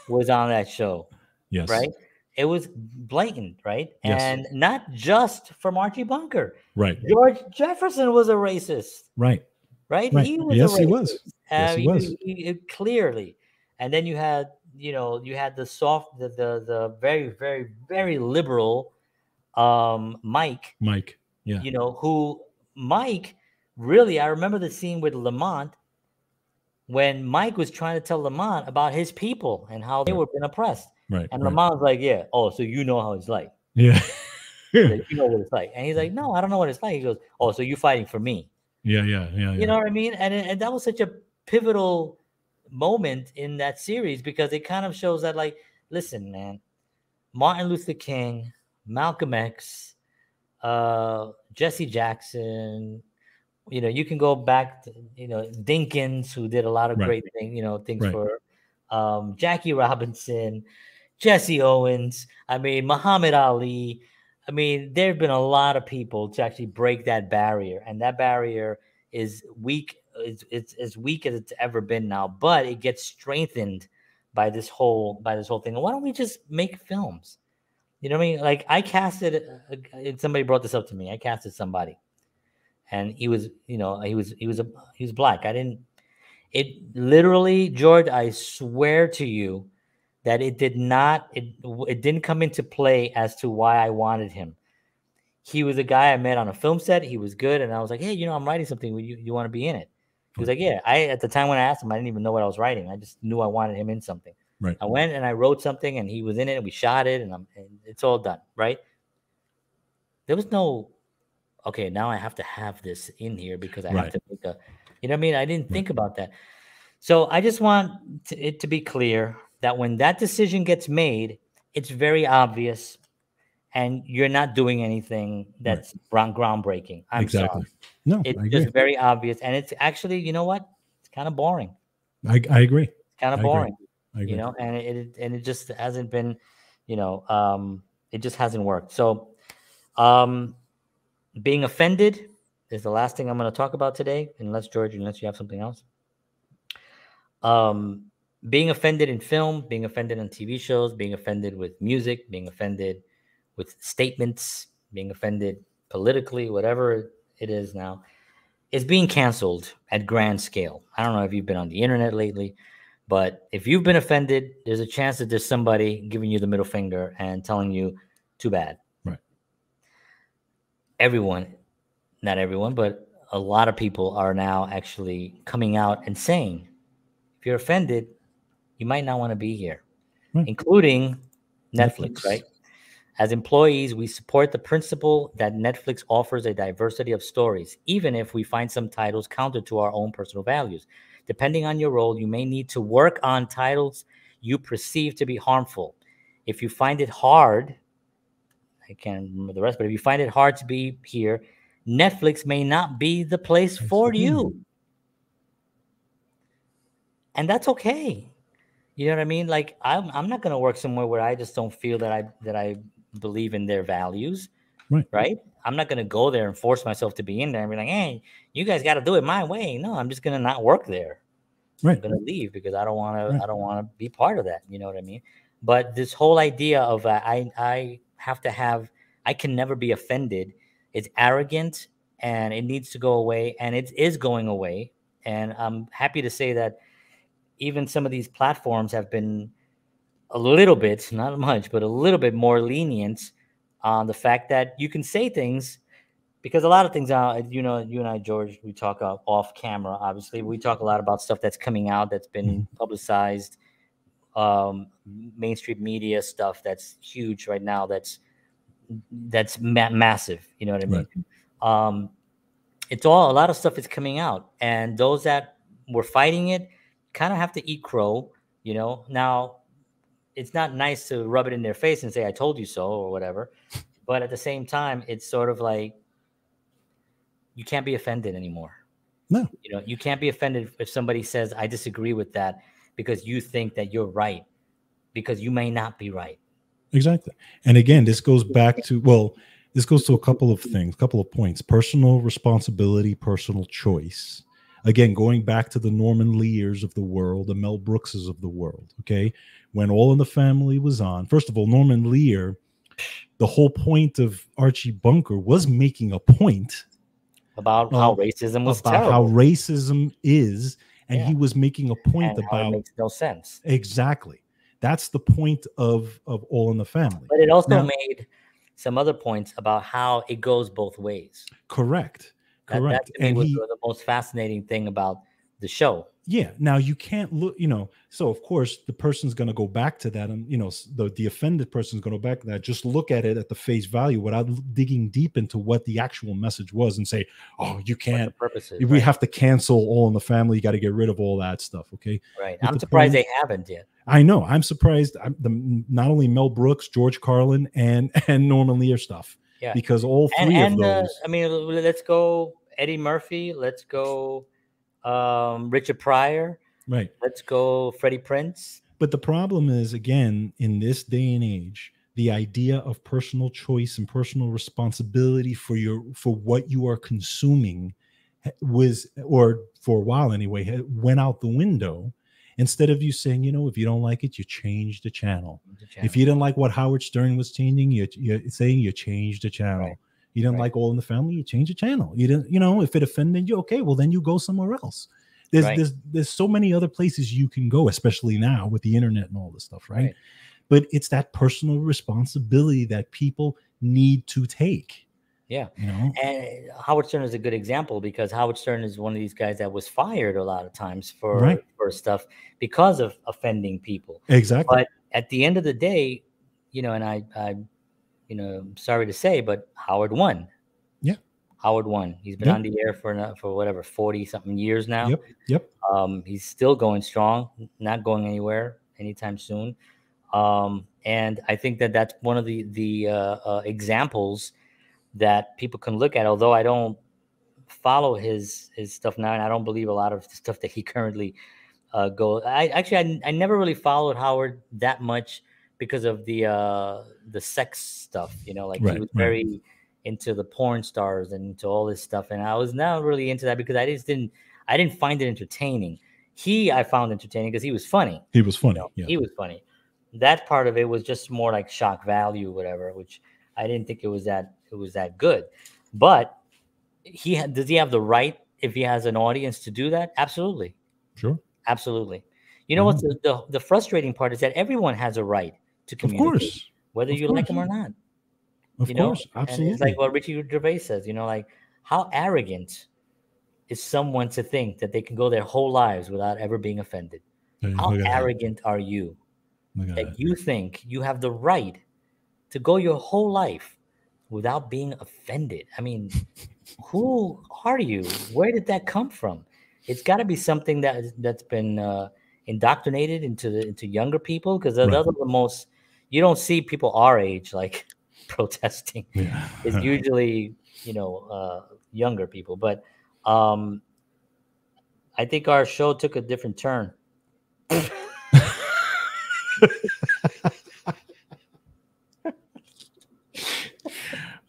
was on that show? Yes. Right? It was blatant, right? Yes. And not just from Archie Bunker. Right. George Jefferson was a racist. Right. Right? He was a racist. He was. Yes, he was. Clearly. And then you had the very, very, very liberal Mike. Mike. Yeah. Who Mike really, I remember the scene with Lamont when Mike was trying to tell Lamont about his people and how they were being oppressed. Right. And Lamont was like, yeah, oh, so you know how it's like. Yeah. You know what it's like. And he's like, no, I don't know what it's like. He goes, oh, so you're fighting for me. Yeah. You know what I mean? And that was such a pivotal moment in that series because it kind of shows that, like, listen, man, Martin Luther King, Malcolm X, Jesse Jackson, you can go back to, Dinkins, who did a lot of great things, things for Jackie Robinson, Jesse Owens, Muhammad Ali. There have been a lot of people to actually break that barrier, and that barrier is weak. It's as weak as it's ever been now, but it gets strengthened by this whole thing. And why don't we just make films? You know what I mean? Like I casted, somebody brought this up to me. I casted somebody, and he was black. It literally, George, I swear to you that it did not, it didn't come into play as to why I wanted him. He was a guy I met on a film set. He was good. And I was like, hey, I'm writing something. You want to be in it? He was like, yeah. At the time when I asked him, I didn't even know what I was writing. I just knew I wanted him in something. Right. I went and I wrote something and he was in it and we shot it and it's all done. Right. There was no, okay, now I have to have this in here because I have to make a, you know what I mean? I didn't think about that. So I just want it to be clear that when that decision gets made, it's very obvious and you're not doing anything that's groundbreaking. I'm sorry. No, it's just very obvious. And it's actually, you know what? It's kind of boring. I agree. It's kind of boring, I agree. And it just hasn't been, it just hasn't worked. So being offended is the last thing I'm going to talk about today, unless you have something else. Being offended in film, being offended on TV shows, being offended with music, being offended with statements, being offended politically, whatever it is now, is being canceled at grand scale. I don't know if you've been on the internet lately, but if you've been offended, there's a chance that there's somebody giving you the middle finger and telling you, too bad. Right. Everyone, not everyone, but a lot of people are now actually coming out and saying, if you're offended, you might not want to be here, including Netflix, right? As employees, we support the principle that Netflix offers a diversity of stories, even if we find some titles counter to our own personal values. Depending on your role, you may need to work on titles you perceive to be harmful. If you find it hard, I can't remember the rest, but if you find it hard to be here, Netflix may not be the place for you. And that's okay. You know what I mean? Like I'm not going to work somewhere where I just don't feel that I believe in their values. Right? I'm not going to go there and force myself to be in there and be like, hey, you guys got to do it my way. No, I'm just going to not work there. I'm going to leave because I don't want to. I don't want to be part of that. You know what I mean? But this whole idea of I have to have, I can never be offended. It's arrogant and it needs to go away, and it is going away. And I'm happy to say that even some of these platforms have been a little bit, not much, but a little bit more lenient on the fact that you can say things, because a lot of things are, you and I, George, we talk off camera, obviously. We talk a lot about stuff that's coming out, that's been publicized, mainstream media stuff that's huge right now, that's massive, you know what I mean? It's all, a lot of stuff is coming out, and those that were fighting it kind of have to eat crow, Now, it's not nice to rub it in their face and say, I told you so, or whatever. But at the same time, it's sort of like, you can't be offended anymore. No. You can't be offended if somebody says, I disagree with that, because you think that you're right, because you may not be right. Exactly. And again, this goes back to, this goes to a couple of things, a couple of points: personal responsibility, personal choice. Again, going back to the Norman Lears of the world, the Mel Brookses of the world, okay? When All in the Family was on, first of all, Norman Lear, the whole point of Archie Bunker was making a point about how racism was terrible. How racism is, and he was making a point and about how it makes no sense. Exactly. That's the point of All in the Family. But it also made some other points about how it goes both ways. Correct. That to me was the most fascinating thing about the show. Yeah. Now you can't look, so of course the person's going to go back to that, and the offended person's going to go back to that. Just look at it at the face value without digging deep into what the actual message was and say, oh, you can't. We have to cancel All in the Family. You got to get rid of all that stuff. Okay. Right. I'm surprised they haven't yet. I know. I'm surprised. Not only Mel Brooks, George Carlin, and Norman Lear stuff. Yeah. Because all three of those. Let's go Eddie Murphy. Let's go Richard Pryor. Right. Let's go Freddie Prinze. But the problem is, again, in this day and age, the idea of personal choice and personal responsibility for what you are consuming or for a while anyway, went out the window. Instead of you saying, if you don't like it, you change the channel. If you didn't like what Howard Stern was changing, you're saying you change the channel. Right. You didn't like All in the Family, you change the channel. You didn't, if it offended you, okay, well then you go somewhere else. There's Right. there's so many other places you can go, especially now with the internet and all this stuff, right? Right. But it's that personal responsibility that people need to take. Yeah. You know, And Howard Stern is a good example because Howard Stern is one of these guys that was fired a lot of times right? for stuff because of offending people. Exactly. But at the end of the day, and I I'm sorry to say, but Howard won. Yeah. Howard won. He's been Yeah. on the air for whatever 40 something years now. Yep. Yep. He's still going strong, not going anywhere anytime soon. And I think that that's one of the examples that people can look at. Although I don't follow his stuff now, and I don't believe a lot of the stuff that he currently I never really followed Howard that much because of the sex stuff. Like he Right. was Right. very into the porn stars and into all this stuff, and I was not really into that because I didn't find it entertaining. I found entertaining because he was funny. He was funny. Yeah. He was funny. That part of it was just more like shock value, whatever, which I didn't think it was that good. But does he have the right, if he has an audience, to do that? Absolutely. Sure. Absolutely. You know what's the frustrating part is that everyone has a right to Of communicate, course. whether Of you like course. them or not. Of course. And Absolutely. it's like what Ricky Gervais says, like how arrogant is someone to think that they can go their whole lives without ever being offended? Hey, How look at that. arrogant are you Look at that that. you think you have the right to go your whole life without being offended? I mean, who are you? Where did that come from? It's got to be something that's been indoctrinated into younger people, because those Right. are the most. You don't see people our age like protesting. Yeah. It's usually younger people, but I think our show took a different turn.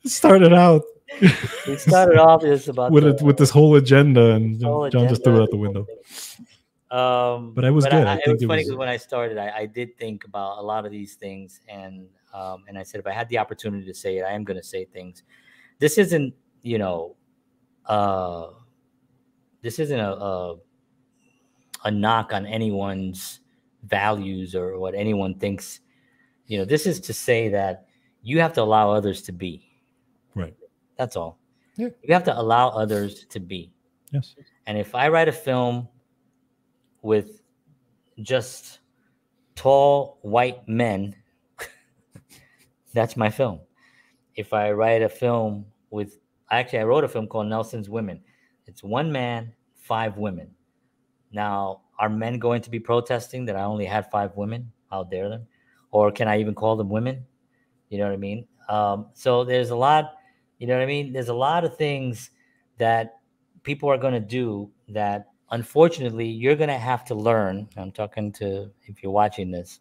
Started out We started off just about with this whole agenda, and whole John just threw it out the agenda. window. But I was good. I It think was it funny was. because when I started, I did think about a lot of these things, and I said if I had the opportunity to say it, I am going to say things. This isn't, this isn't a knock on anyone's values or what anyone thinks. This is to say that you have to allow others to be. Right. That's all. Yeah. You have to allow others to be. Yes. And if I write a film with just tall white men, that's my film. If I write a film with, actually, I wrote a film called Nelson's Women. It's one man, 5 women. Now, are men going to be protesting that I only had 5 women? How dare them? Or can I even call them women? You know what I mean? So there's a lot, There's a lot of things that people are going to do that, unfortunately, you're going to have to learn. I'm talking to, if you're watching this,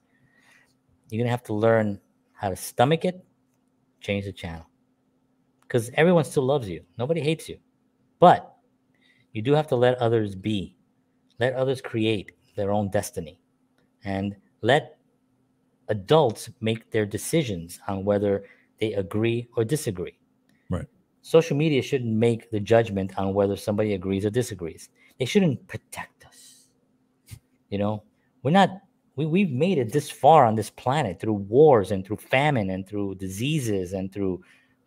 you're going to have to learn how to stomach it, change the channel. Because everyone still loves you. Nobody hates you. But you do have to let others be. Let others create their own destiny. And let adults make their decisions on whether they agree or disagree. Right. Social media shouldn't make the judgment on whether somebody agrees or disagrees. They shouldn't protect us. We're not, we've made it this far on this planet through wars and through famine and through diseases and through,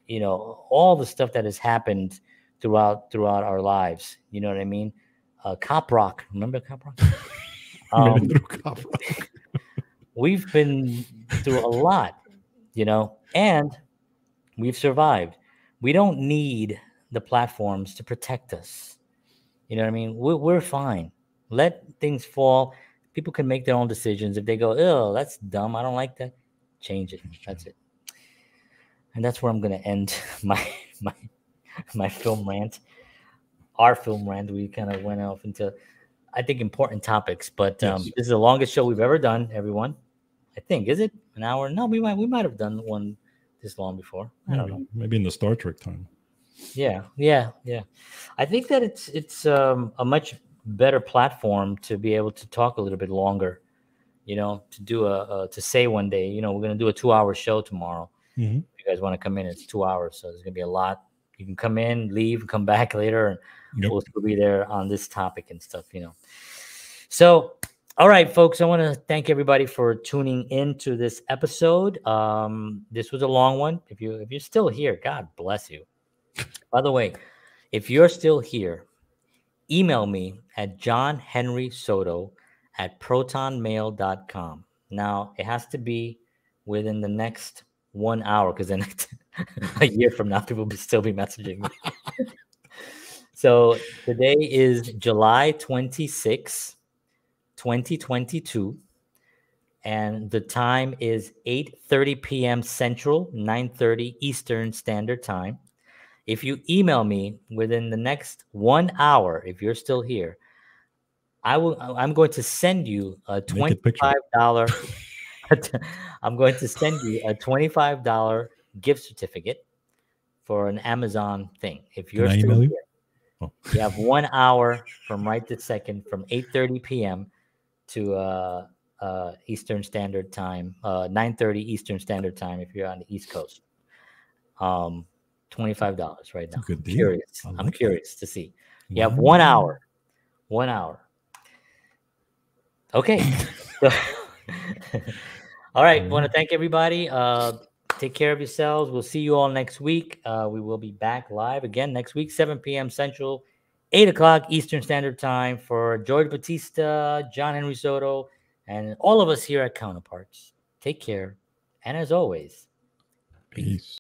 all the stuff that has happened throughout our lives. You know what I mean? Cop Rock. Remember Cop Rock? Made it through Cop Rock. We've been through a lot, and we've survived. We don't need the platforms to protect us. You know what I mean? We're fine. Let things fall. People can make their own decisions. If they go, oh, that's dumb, I don't like that, change it. That's it. And that's where I'm going to end my film rant. Our film rant. We kind of went off into, I think, important topics. But Yes. This is the longest show we've ever done, everyone. I think. Is it an hour? No, we might have done one this long before. I don't know. Maybe in the Star Trek time. Yeah. I think that it's a much better platform to be able to talk a little bit longer. To do to say one day, we're going to do a 2-hour show tomorrow. Mm-hmm. If you guys want to come in, it's 2 hours, so there's going to be a lot. You can come in, leave, come back later, and Yep. we'll still be there on this topic and stuff, you know. So, all right, folks, I want to thank everybody for tuning into this episode. This was a long one. If you're still here, God bless you. By the way, if you're still here, email me at johnhenrysoto@protonmail.com. Now, it has to be within the next 1 hour, because then a year from now, people will still be messaging me. So today is July 26, 2022, and the time is 8:30 p.m. Central, 9:30 Eastern Standard Time. If you email me within the next 1 hour, if you're still here, I'm going to send you a $25. I'm going to send you a $25 gift certificate for an Amazon thing. If you're Can I still email here, you? Oh. you have 1 hour from right this second, from 8:30 p.m. to Eastern Standard Time, 9:30 Eastern Standard Time if you're on the East Coast. $25 right now. Good deal. Curious. I like I'm that. curious to see. You have Wow. 1 hour. 1 hour. Okay. So, all right. Want to thank everybody. Take care of yourselves. We'll see you all next week. We will be back live again next week, 7 p.m. Central, 8 o'clock Eastern Standard Time, for George Batista, John Henry Soto, and all of us here at Counterparts. Take care. And as always, Peace.